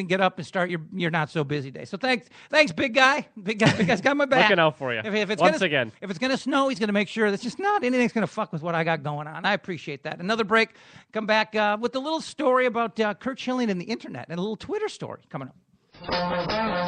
get up and start your not so busy day. So thanks, big guy. Big guy's got my back. Looking out for you. If it's gonna snow, he's gonna make sure that's just not anything's gonna fuck with what I got going on. I appreciate that. Another break. Come back with a little story about Kurt Schilling and the internet, and a little Twitter story coming up.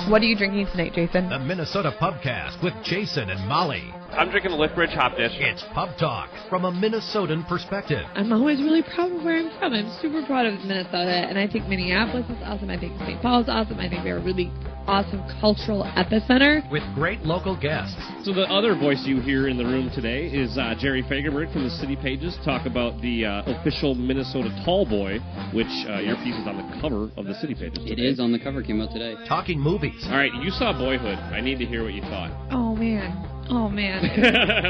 What are you drinking tonight, Jason? The Minnesota Pubcast with Jason and Molly. I'm drinking a Lithbridge Hop Dish. It's Pub Talk from a Minnesotan perspective. I'm always really proud of where I'm from. I'm super proud of Minnesota, and I think Minneapolis is awesome. I think St. Paul is awesome. I think they're a really awesome cultural epicenter. With great local guests. So the other voice you hear in the room today is Jerry Fagerberg from the City Pages. Talk about the official Minnesota Tall Boy, which your piece is on the cover of the City Pages today. It is on the cover, came out today. Talking movies. All right, you saw Boyhood. I need to hear what you thought. Oh, man.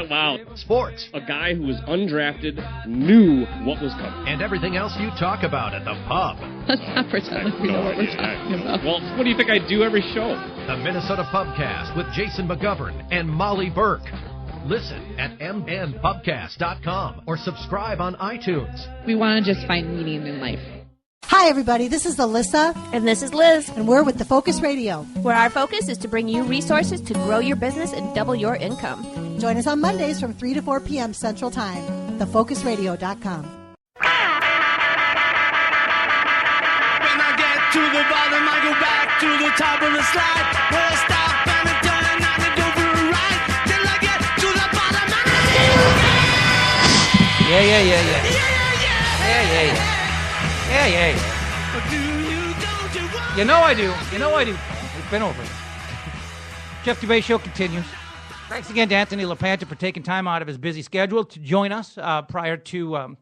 Wow. Sports. A guy who was undrafted knew what was coming. And everything else you talk about at the pub. Let's not pretend like we know what we're talking about. Well, what do you think I do every show? The Minnesota Pubcast with Jason McGovern and Molly Burke. Listen at mnpubcast.com or subscribe on iTunes. We want to just find meaning in life. Hi, everybody. This is Alyssa. And this is Liz. And we're with the Focus Radio, where our focus is to bring you resources to grow your business and double your income. Join us on Mondays from 3 to 4 p.m. Central Time. TheFocusRadio.com. When I get to the bottom, I go back to the top of the slide. Where I stop and I turn and I go for a ride. Till I get to the bottom and I Yeah. You know I do. We've been over it. Jeff Dubay Show continues. Thanks again to Anthony LaPanta for taking time out of his busy schedule to join us prior to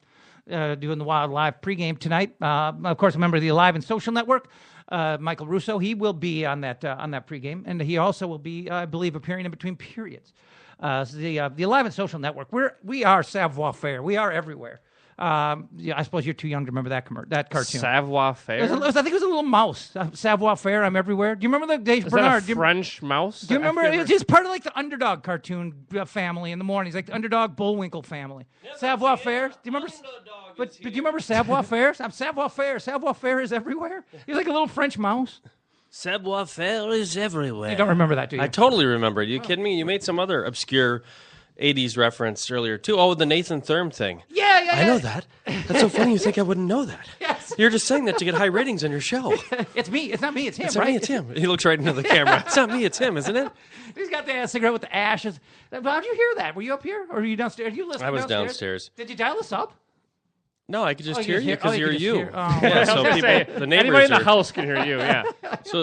doing the Wild Live pregame tonight. Of course, a member of the Alive and Social Network, Michael Russo, he will be on that pregame, and he also will be, I believe, appearing in between periods. So the Alive and Social Network, we are savoir faire. We are everywhere. Yeah, I suppose you're too young to remember that cartoon. Savoir faire. I think it was a little mouse. Savoir faire. I'm everywhere. Do you remember the Dave Is Bernard? that a French mouse? Do you remember? It's part of like the Underdog cartoon family in the mornings, like the Underdog Bullwinkle family. Savoir faire. Do you remember? But do you remember Savoir faire? Savoir faire. Savoir faire is everywhere. He's like a little French mouse. Savoir faire is everywhere. You don't remember that, do you? I totally remember it. Are you kidding me? You made some other obscure 80s reference earlier, too. Oh, the Nathan Thurm thing. Yeah. I know that. That's so funny you think I wouldn't know that. Yes. You're just saying that to get high ratings on your show. It's me. It's not me. It's him, It's right? not me, it's him. He looks right into the camera. It's not me, it's him, isn't it? He's got the cigarette with the ashes. How'd you hear that? Were you up here or were you downstairs? Are you listening? I was downstairs. Did you dial us up? No, I could just hear you you because you're could just you. hear- oh. Yeah, so people, the neighbors Anybody in the are- house can hear you, yeah.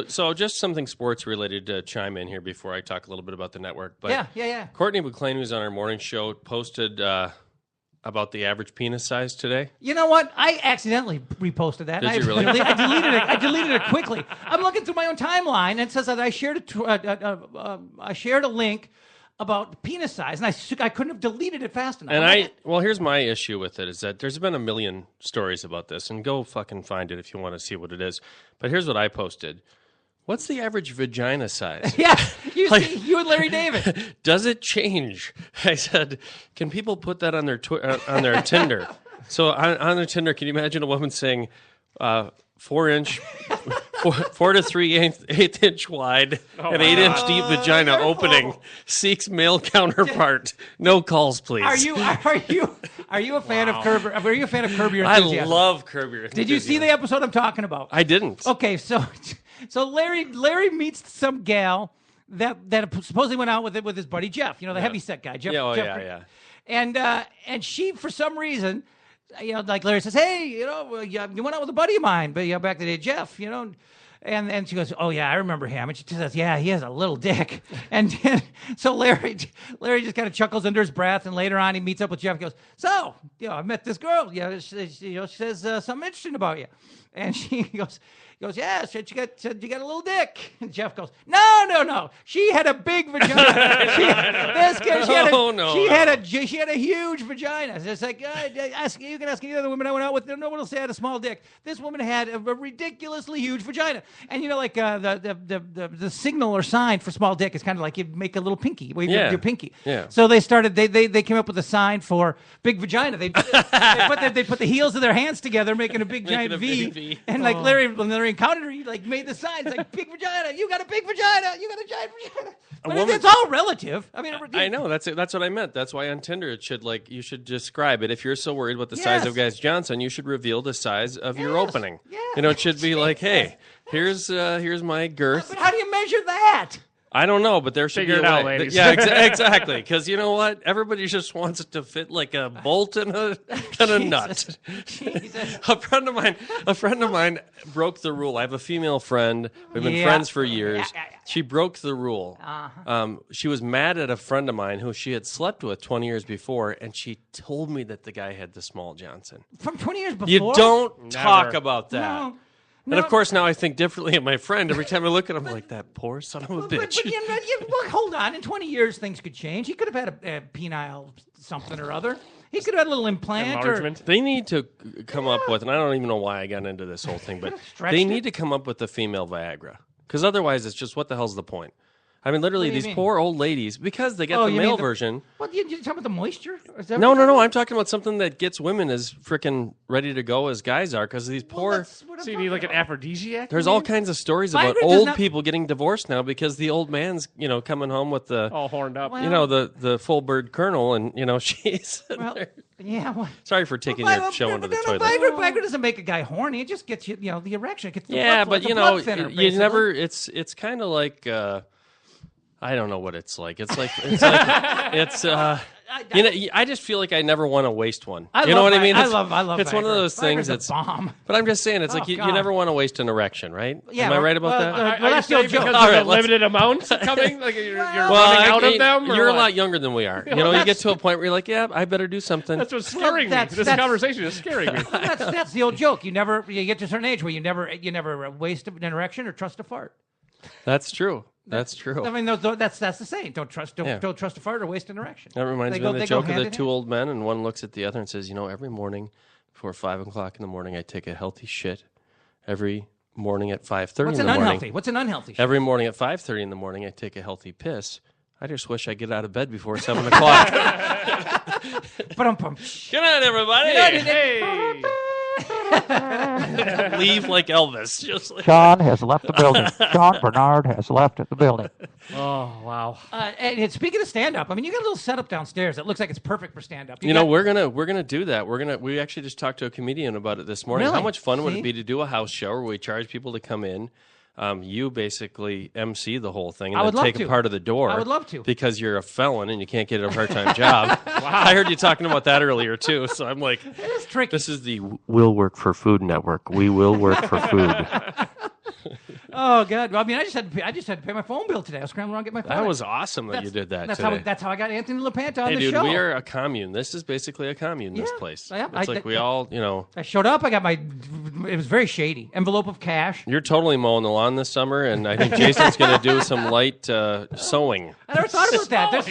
So just something sports related to chime in here before I talk a little bit about the network. But Yeah. Courtney McLean, who's on our morning show, posted about the average penis size today. You know what? I accidentally reposted that. Did you really? I deleted it. I deleted it quickly. I'm looking through my own timeline and it says that I shared a link about penis size, and I couldn't have deleted it fast enough. And here's my issue with it is that there's been a million stories about this, and go fucking find it if you want to see what it is. But here's what I posted. What's the average vagina size? Yeah, you and Larry David. Does it change? I said, can people put that on their on their Tinder? So on their Tinder, can you imagine a woman saying 4 to 3/8 inch wide and 8 inch deep vagina opening seeks male counterpart? No calls, please. Are you a fan of Curb? Are you a fan of Curb Your I Enthusiasm? love Curb Your Enthusiasm. Did you see the episode I'm talking about? I didn't. Okay, so Larry meets some gal that supposedly went out with his buddy Jeff. You know, the heavyset guy, Jeff. Yeah. And she, for some reason, you know, like Larry says, hey, you know, you went out with a buddy of mine, but back in the day, Jeff, you know. And she goes, oh, yeah, I remember him. And she says, yeah, he has a little dick. And so Larry just kind of chuckles under his breath. And later on, he meets up with Jeff and goes, so, you know, I met this girl. You know, she says something interesting about you. And she goes, yeah, said you got a little dick. And Jeff goes, no. She had a big vagina. She had a huge vagina. It's like, you can ask any other women I went out with. No one will say I had a small dick. This woman had a ridiculously huge vagina. And you know, like the signal or sign for small dick is kind of like you make a little pinky, wave your pinky. Yeah. So they came up with a sign for big vagina. They put the heels of their hands together, making a big giant V. And like when Larry encountered her, he like made the signs like big vagina. You got a big vagina. You got a giant vagina. But it's all relative. I mean, I know that's it. That's what I meant. That's why on Tinder it should you should describe it. If you're so worried about the size of guys Johnson, you should reveal the size of your opening. Yes. You know, it should be like, hey, here's my girth. But how do you measure that? I don't know, but there should Figure be a it way. out, ladies. Yeah, exactly. Because you know what? Everybody just wants it to fit like a bolt and a nut. Jesus. A friend of mine broke the rule. I have a female friend. We've been friends for years. Yeah. She broke the rule. She was mad at a friend of mine who she had slept with 20 years before, and she told me that the guy had the small Johnson. From 20 years before? You don't talk about that. No. And of course, now I think differently of my friend. Every time I look at him, I'm like, that poor son of a bitch. But look, hold on. In 20 years, things could change. He could have had a penile something or other. He could have had a little implant. Enlargement. They need to come up with, and I don't even know why I got into this whole thing, but they need to come up with the female Viagra. Because otherwise, it's just, what the hell's the point? I mean, literally, these poor old ladies, because they get the male version. What, you talking about the moisture? No. I'm talking about something that gets women as freaking ready to go as guys are, because these poor. So you need like an aphrodisiac? There's all kinds of stories about old people getting divorced now because the old man's, coming home with the all horned up. Well, the full bird colonel, and she's. Yeah. Well, sorry for taking your show into the toilet. Viagra doesn't make a guy horny. It just gets you, the erection. It gets the blood flow. But It's a blood thinner, you basically. never. It's kind of like. I don't know what it's like. I just feel like I never want to waste one. You know what I mean? I love It's Viagra. one of those things Viagra's a bomb. But I'm just saying, it's like you never want to waste an erection, right? Yeah, Am I right about that? well, that's the old joke. Because All there's right, a limited amount coming? Like you're running out of them? Or You're what? a lot younger than we are. You get to a point where you're like, yeah, I better do something. That's what's scaring me. This conversation is scaring me. That's the old joke. You get to a certain age where you never waste an erection or trust a fart. That's true. That's true. I mean, that's the saying. Don't trust a fart or waste an erection. That reminds me of the joke of the two old men, and one looks at the other and says, every morning before 5 o'clock in the morning, I take a healthy shit. Every morning at 5:30 in the morning. What's an unhealthy shit? Every morning at 5:30 in the morning, I take a healthy piss. I just wish I get out of bed before 7 o'clock. Good night, everybody. Hey. Leave like Elvis. Just like Sean has left the building. Sean Bernard has left the building. Oh, wow. And speaking of stand-up, I mean, you got a little setup downstairs that looks like it's perfect for stand-up. We're gonna do that. We actually just talked to a comedian about it this morning. Really? How much fun would it be to do a house show where we charge people to come in? You basically MC the whole thing and then take a part of the door. I would love to. Because you're a felon and you can't get a part-time job. Wow. I heard you talking about that earlier, too. So I'm like, it's tricky. This is the Will Work for Food Network. We will work for food. Oh, God. Well, I mean, I just had to pay my phone bill today. I was scrambling around to get my phone. That was awesome that you did that today. That's how I got Anthony LaPanta on the dude, show. We are a commune. This is basically a commune, this place. It's like we all, I showed up. I got it was very shady. Envelope of cash. You're totally mowing the lawn this summer, and I think Jason's going to do some light sewing. I never thought about that.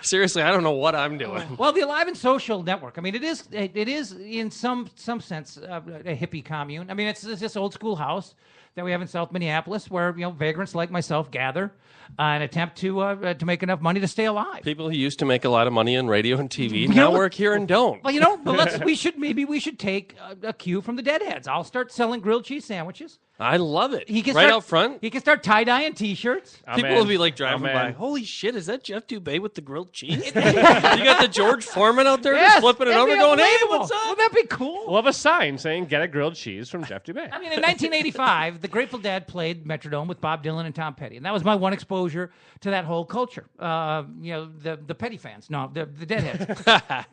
Seriously, I don't know what I'm doing. Well, the Alive and Social Network. I mean, it is in some sense a hippie commune. I mean, it's this old school house that we have in South Minneapolis, where vagrants like myself gather and attempt to make enough money to stay alive. People who used to make a lot of money on radio and TV now work here and don't. Well, but we should take a cue from the Deadheads. I'll start selling grilled cheese sandwiches. I love it. Out front. He can start tie-dyeing T-shirts. People will be like driving by. Holy shit, is that Jeff Dubay with the grilled cheese? You got the George Foreman out there just flipping it over going, hey, what's up? Wouldn't that be cool? We'll have a sign saying, get a grilled cheese from Jeff Dubay. I mean, in 1985, the Grateful Dead played Metrodome with Bob Dylan and Tom Petty. And that was my one exposure to that whole culture. The Petty fans. No, the Deadheads.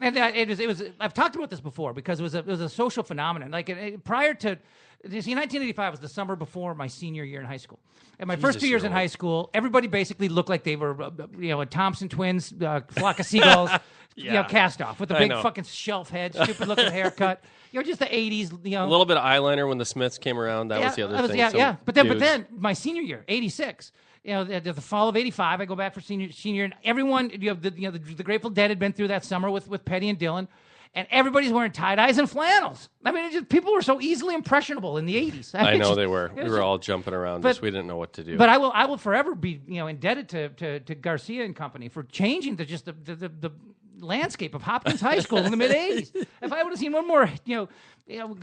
And it was. I've talked about this before because it was a social phenomenon. Like prior to... You see, 1985 was the summer before my senior year in high school. And my first 2 years in high school, everybody basically looked like they were, a Thompson Twins, flock of seagulls, cast off with a big fucking shelf head, stupid looking haircut. Just the 80s. A little bit of eyeliner when the Smiths came around. That was the other thing. But then my senior year, 86. The fall of '85, I go back for senior year, and everyone, the Grateful Dead had been through that summer with Petty and Dylan. And everybody's wearing tie-dyes and flannels. I mean, people were so easily impressionable in the 80s. I know they were. We were all jumping around. We didn't know what to do. But I will forever be indebted to Garcia and company for changing the landscape of Hopkins High School in the mid-80s. If I would have seen one more,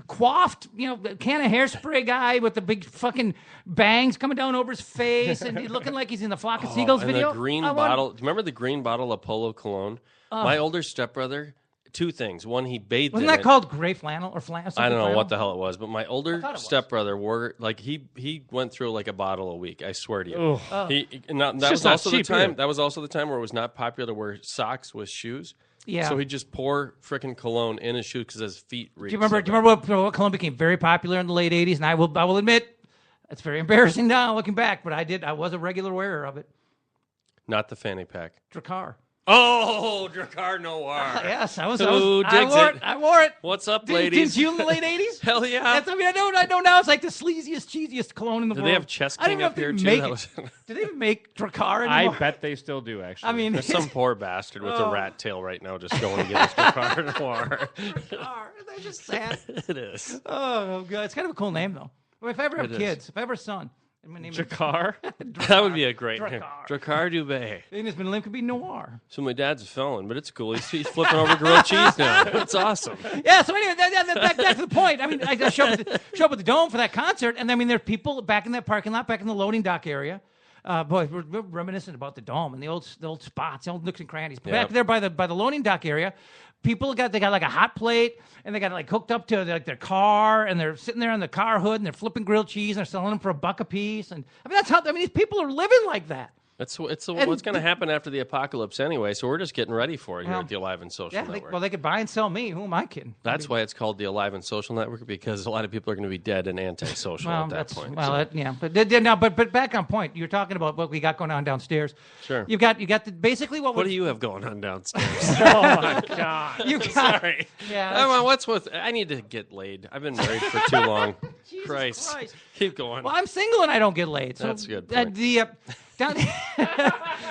coiffed, can of hairspray guy with the big fucking bangs coming down over his face and looking like he's in the Flock of Seagulls video. The green bottle. Do you remember the green bottle of Polo cologne? My older stepbrother... Two things. One, he bathed Wasn't in that called gray flannel or flannel? I don't know what the hell it was, but my older stepbrother wore he went through like a bottle a week. I swear to you. That was also the time where it was not popular to wear socks with shoes. Yeah. So he'd just pour freaking cologne in his shoes because his feet reeked. Do you remember what cologne became very popular in the late 80s? And I will admit, it's very embarrassing now looking back, but I was a regular wearer of it. Not the fanny pack. Drakkar. Oh, Drakkar Noir. Yes, I wore it. What's up, ladies? Didn't you in the late 80s? Hell yeah. I know now it's like the sleaziest, cheesiest cologne in the world. Do they have Chess King up here, too? Do they even make Drakkar anymore? I bet they still do, actually. I mean, there's some poor bastard with a rat tail right now just going to get his Drakkar Noir. Drakkar. They're just sad. It is. Oh, God. It's kind of a cool name, though. If I ever have kids, if I ever have a son, I'm going to name Drakkar? That would be a great name. Drakkar Dubay. And his middle name could be Noir. So my dad's a felon, but it's cool. He's flipping over grilled cheese now. It's awesome. Yeah, so anyway, back to the point. I mean, I show up at the Dome for that concert, and I mean, there are people back in that parking lot, back in the loading dock area. Boy, we're reminiscent about the Dome and the old spots, the old nooks and crannies. Back there by the loading dock area, people got like a hot plate, and they got like hooked up to their car, and they're sitting there on the car hood, and they're flipping grilled cheese, and they're selling them for $1 a piece. And I mean, these people are living like that. It's what's going to happen after the apocalypse anyway, so we're just getting ready for it here at the Alive and Social Network. They could buy and sell me. Who am I kidding? That's why it's called the Alive and Social Network, because a lot of people are going to be dead and antisocial at that point. Well, so. But back on point. You're talking about what we got going on downstairs. Sure. You got basically what do you have going on downstairs? Oh my God. Sorry. Yeah. I need to get laid. I've been married for too long. Jesus Christ. Keep going. Well, I'm single and I don't get laid. So that's a good point.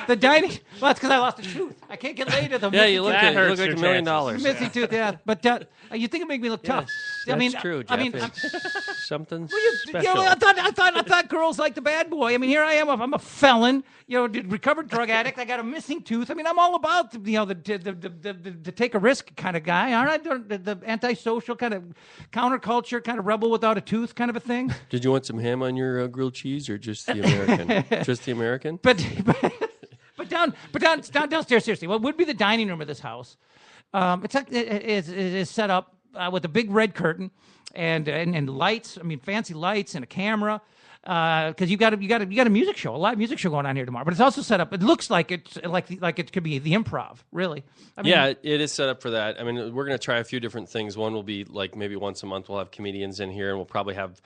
The dining. Well, that's because I lost a tooth. I can't get laid at the. Yeah, you look like $1 million. Missing tooth, yeah. But you think it make me look tough? That's I mean, true. Jeff. I mean, something special. special. I thought girls like the bad boy. I mean, here I am. I'm a felon. Recovered drug addict. I got a missing tooth. I mean, I'm all about the take a risk kind of guy. All right, the antisocial kind of counterculture kind of rebel without a tooth kind of a thing. Did you want some ham on your grilled cheese or just the American? Just the American? But downstairs. Seriously, what would be the dining room of this house? It's set up with a big red curtain and lights. I mean, fancy lights and a camera. Because you got a music show, a live music show going on here tomorrow. But it's also set up. It looks like it's like it could be the Improv, really. I mean, yeah, it is set up for that. I mean, we're going to try a few different things. One will be like maybe once a month we'll have comedians in here, and we'll probably have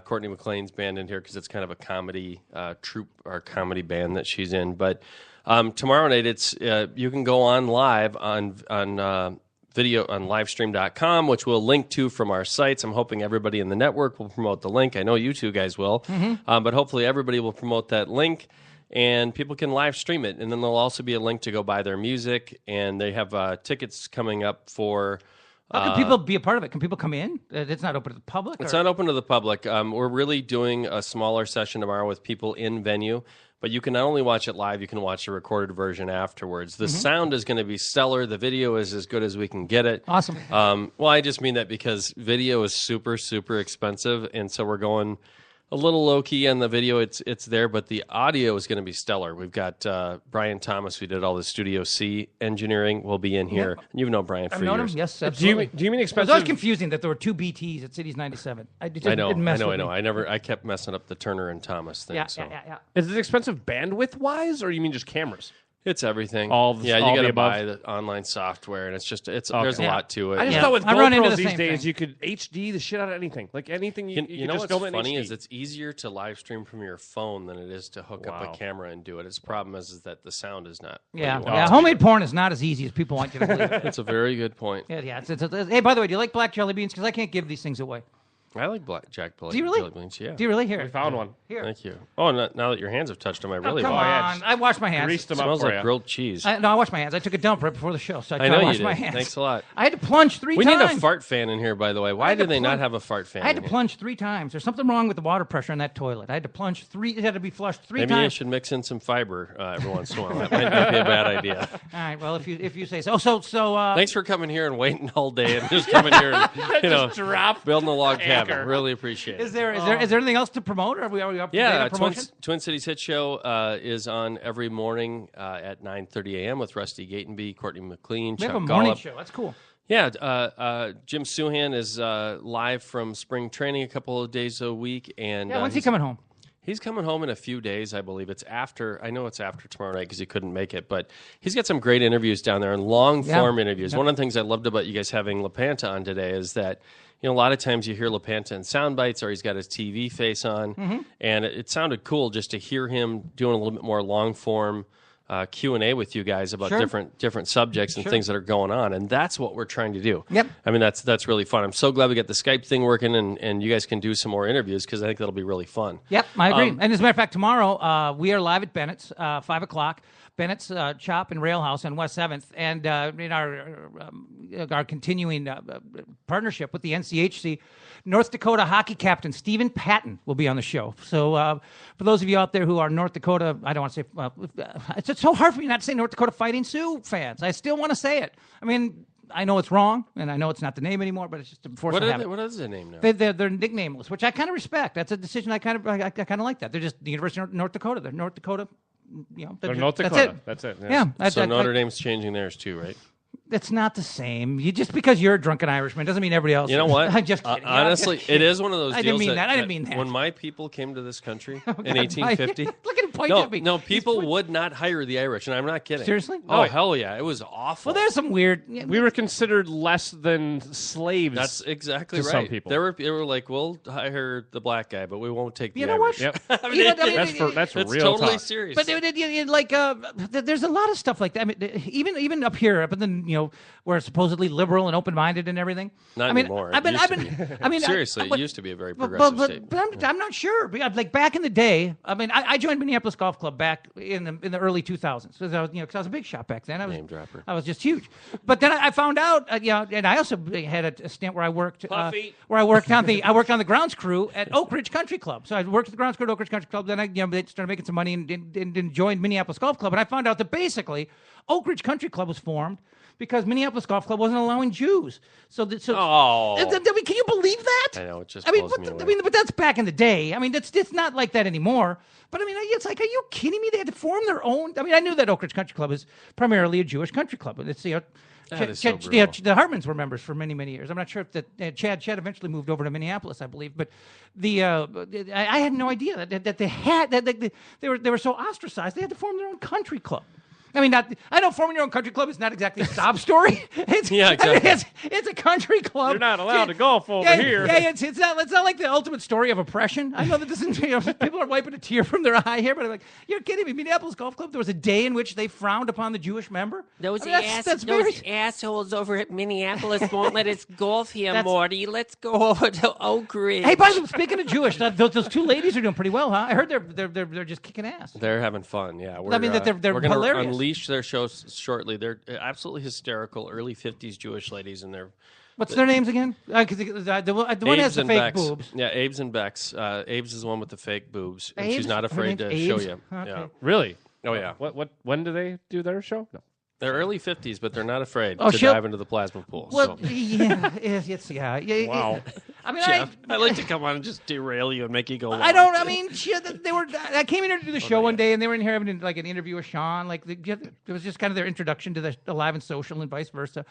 Courtney McLean's band in here because it's kind of a comedy troupe or comedy band that she's in. But tomorrow night, it's you can go on live on video on livestream.com, which we'll link to from our sites. I'm hoping everybody in the network will promote the link. I know you two guys will, but hopefully everybody will promote that link, and people can live stream it. And then there'll also be a link to go buy their music, and they have tickets coming up for... How can people be a part of it? Can people come in? It's not open to the public? It's not open to the public. We're really doing a smaller session tomorrow with people in venue, but you can not only watch it live, you can watch the recorded version afterwards. The sound is going to be stellar. The video is as good as we can get it. Awesome. Well, I just mean that because video is super, super expensive, and so we're going a little low-key on the video. It's there, but the audio is going to be stellar. We've got Brian Thomas, who did all the Studio C engineering, will be in here. Yep. You've known Brian for I've known years. him, yes, absolutely. Do you mean expensive? It was always confusing that there were two BTs at Cities 97. I know. I kept messing up the Turner and Thomas thing. Yeah. Is it expensive bandwidth-wise, or you mean just cameras? It's everything. You all got to the buy the online software, and there's a lot to it. I just thought with GoPros these days, you could HD the shit out of anything. Like anything you know just what's funny is it's easier to live stream from your phone than it is to hook up a camera and do it. Its problem is that the sound is not. Homemade porn is not as easy as people want you to believe. That's a very good point. Yeah. Hey, by the way, do you like black jelly beans? Because I can't give these things away. I like Jack Do you really? jelly beans. Yeah. Do you really? Here, we found one. Here. Thank you. Oh, now that your hands have touched them, I really come want. on. I washed my hands. Greased them it smells up like grilled cheese. I washed my hands. I took a dump right before the show, so I know washed you my did. hands. Thanks a lot. I had to plunge three times. We need a fart fan in here, by the way. Why do they not have a fart fan? I had to plunge 3 times. There's something wrong with the water pressure in that toilet. I had to plunge 3. It had to be flushed 3 times. Maybe you should mix in some fiber every once in a while. That might not be a bad idea. All right. Well, if you say so. So thanks for coming here and waiting all day and just coming here and building a log cabin. Really appreciate it. Is there anything else to promote? Or are we up to date on promotion? Twin Cities Hit Show is on every morning at 9:30 a.m. with Rusty Gatenby, Courtney McLean, We Chuck have a morning Golub. show. That's cool. Yeah, Jim Suhan is live from spring training a couple of days a week, and when's he coming home? He's coming home in a few days, I believe. I know it's after tomorrow night because he couldn't make it, but he's got some great interviews down there and long-form interviews. One of the things I loved about you guys having LaPanta on today is that a lot of times you hear LaPanta in sound bites or he's got his TV face on, and it sounded cool just to hear him doing a little bit more long-form Q&A with you guys about different subjects and things that are going on, and that's what we're trying to do. Yep. I mean, that's really fun. I'm so glad we got the Skype thing working, and you guys can do some more interviews because I think that'll be really fun. Yep, I agree. And as a matter of fact, tomorrow we are live at Bennett's, 5 o'clock. Bennett's Chop and Rail House on West 7th, and in our continuing partnership with the NCHC, North Dakota hockey captain Stephen Patton will be on the show. So for those of you out there who are North Dakota, I don't want to say, it's so hard for me not to say North Dakota Fighting Sioux fans. I still want to say it. I mean, I know it's wrong, and I know it's not the name anymore, but it's just a force of habit. What is the name now? They're nicknameless, which I kind of respect. That's a decision I kind of like that. They're just the University of North Dakota. They're North Dakota. They're North Dakota. That's it. Yeah. So Notre Dame's changing theirs too, right? It's not the same. Just because you're a drunken Irishman doesn't mean everybody else. You know what? I'm just kidding. Honestly, it is one of those deals. I didn't mean that. When my people came to this country in 1850, look at point at me. No, people would not hire the Irish, and I'm not kidding. Seriously? Oh, hell yeah. It was awful. Well, there's some weird... We were considered less than slaves. That's exactly to right. Some people. They were like, we'll hire the black guy, but we won't take the You know Irish. what? Yep. That's it's real totally talk. serious. But there's a lot of stuff like that. I mean, even up here, up in the where it's supposedly liberal and open-minded and everything. Not anymore. Seriously, it used to be a very progressive state. But I'm not sure. Like back in the day, I mean, I joined Minneapolis Golf Club back in the early 2000s because I was a big shot back then. Name dropper. I was just huge. But then I found out, and I also had a stint where I worked on the grounds crew at Oak Ridge Country Club. So I worked at the grounds crew at Oak Ridge Country Club. Then I started making some money and joined Minneapolis Golf Club. And I found out that basically Oak Ridge Country Club was formed because Minneapolis Golf Club wasn't allowing Jews. Can you believe that? I know, it just blows me away. But that's back in the day. I mean, it's not like that anymore. But I mean, it's like, are you kidding me? They had to form their own. I mean, I knew that Oak Ridge Country Club is primarily a Jewish country club. It's the Hartmans were members for many, many years. I'm not sure if Chad eventually moved over to Minneapolis, I believe. But I had no idea that they were so ostracized. They had to form their own country club. I mean, I know forming your own country club is not exactly a sob story. Yeah, exactly. I mean, it's a country club. You're not allowed to golf over here. Yeah, it's not like the ultimate story of oppression. I know that this is, people are wiping a tear from their eye here, but I'm like, you're kidding me. Minneapolis Golf Club, there was a day in which they frowned upon the Jewish member. Those assholes over at Minneapolis won't let us golf here, Morty. Let's go over to Oak Ridge. Hey, by the way, speaking of Jewish, those two ladies are doing pretty well, huh? I heard they're just kicking ass. They're having fun, yeah. They're we're hilarious. Unleash their shows shortly. They're absolutely hysterical, early 50s Jewish ladies, and they're... What's their names again? The one has the fake boobs. Yeah, Abe's and Bex. Abe's is the one with the fake boobs, and Abe's? she's not afraid to show you. Okay. Yeah. Really? Oh, yeah. When do they do their show? No. They're early 50s, but they're not afraid to dive into the plasma pool. Well, so. yeah. Wow. I mean, Jeff, I like to come on and just derail you and make you go. I don't. I mean, I came in here to do the show one day, and they were in here having like an interview with Sean. Like it was just kind of their introduction to the Alive and Social, and vice versa.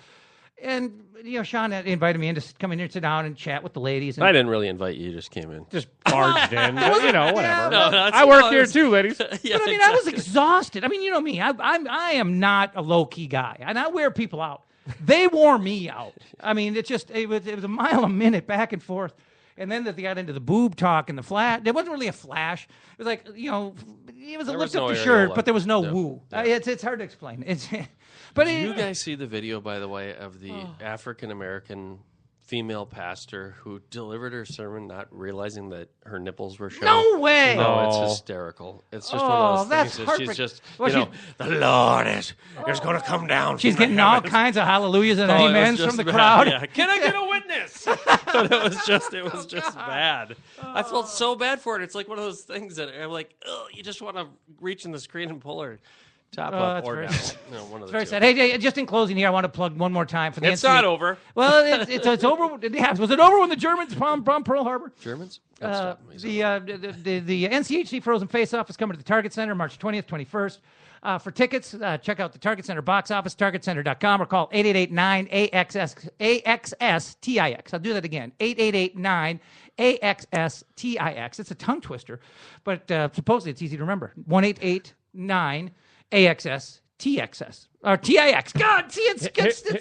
And Sean invited me in to come in here and sit down and chat with the ladies. And I didn't really invite you; you just came in, just barged in. Whatever. No, I work here too, ladies. Yeah, but I mean, exactly. I was exhausted. I mean, you know me. I am not a low key guy, and I wear people out. They wore me out. I mean, it was a mile a minute back and forth. And then they got into the boob talk and the flash. There wasn't really a flash. It was like, it was a lift up the shirt, but there was no woo. Yeah. It's hard to explain. But did you guys see the video, by the way, of the African American female pastor who delivered her sermon not realizing that her nipples were showing? No way! No, it's hysterical. It's just one of those things that she's just, the Lord is going to come down. She's getting all kinds of hallelujahs and amens from the crowd. Yeah. Can I get a witness? But it was just bad. I felt so bad for it. It's like one of those things that I'm like, you just want to reach in the screen and pull her top up or down. One of the very two. sad. Hey, just in closing here, I want to plug one more time for the It's not over. Well, it's over. Yeah, was it over when the Germans bombed Pearl Harbor? Germans? The NCHC Frozen Face-Off is coming to the Target Center March 20th, 21st. For tickets, check out the Target Center box office, targetcenter.com, or call 888-9-AXS-TIX. I'll do that again, 888-9-AXS-TIX. It's a tongue twister, but supposedly it's easy to remember. 1-888-9-AXS-TXS. Or TIX. God, see,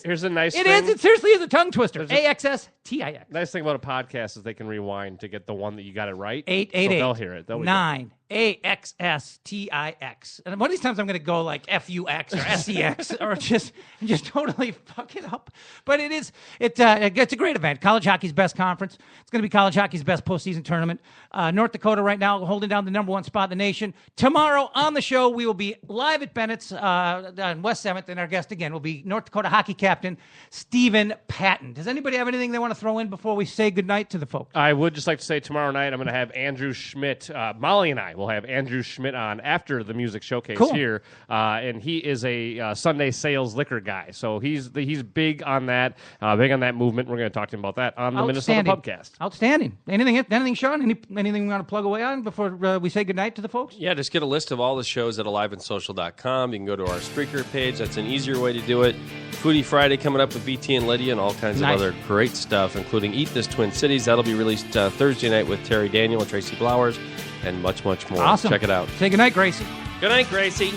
here's a nice thing. It seriously is a tongue twister. AXS-TIX. Nice thing about a podcast is they can rewind to get the one that you got it right. 888. So they'll hear it. 9-AXS-TIX. And one of these times I'm going to go like FUX or SEX or just totally fuck it up. But it's a great event. College hockey's best conference. It's going to be college hockey's best postseason tournament. North Dakota right now holding down the #1 spot in the nation. Tomorrow on the show, we will be live at Bennett's on West 7th, and our guest again will be North Dakota hockey captain Stephen Patton. Does anybody have anything they want to throw in before we say goodnight to the folks? I would just like to say tomorrow night I'm going to have Andrew Schmidt. Molly and I will have Andrew Schmidt on after the music showcase here, and he is a Sunday sales liquor guy. So he's big on that, movement. We're going to talk to him about that on the Minnesota Pubcast. Outstanding. Anything, Sean? Anything we want to plug away on before we say goodnight to the folks? Yeah, just get a list of all the shows at aliveandsocial.com. You can go to our Spreaker page. That's an easier way to do it. Foodie Friday coming up with BT and Lydia and all kinds of other great stuff, including Eat This Twin Cities. That'll be released Thursday night with Terry Daniel and Tracy Blowers and much, much more. Awesome. Check it out. Say goodnight, Gracie. Good night, Gracie.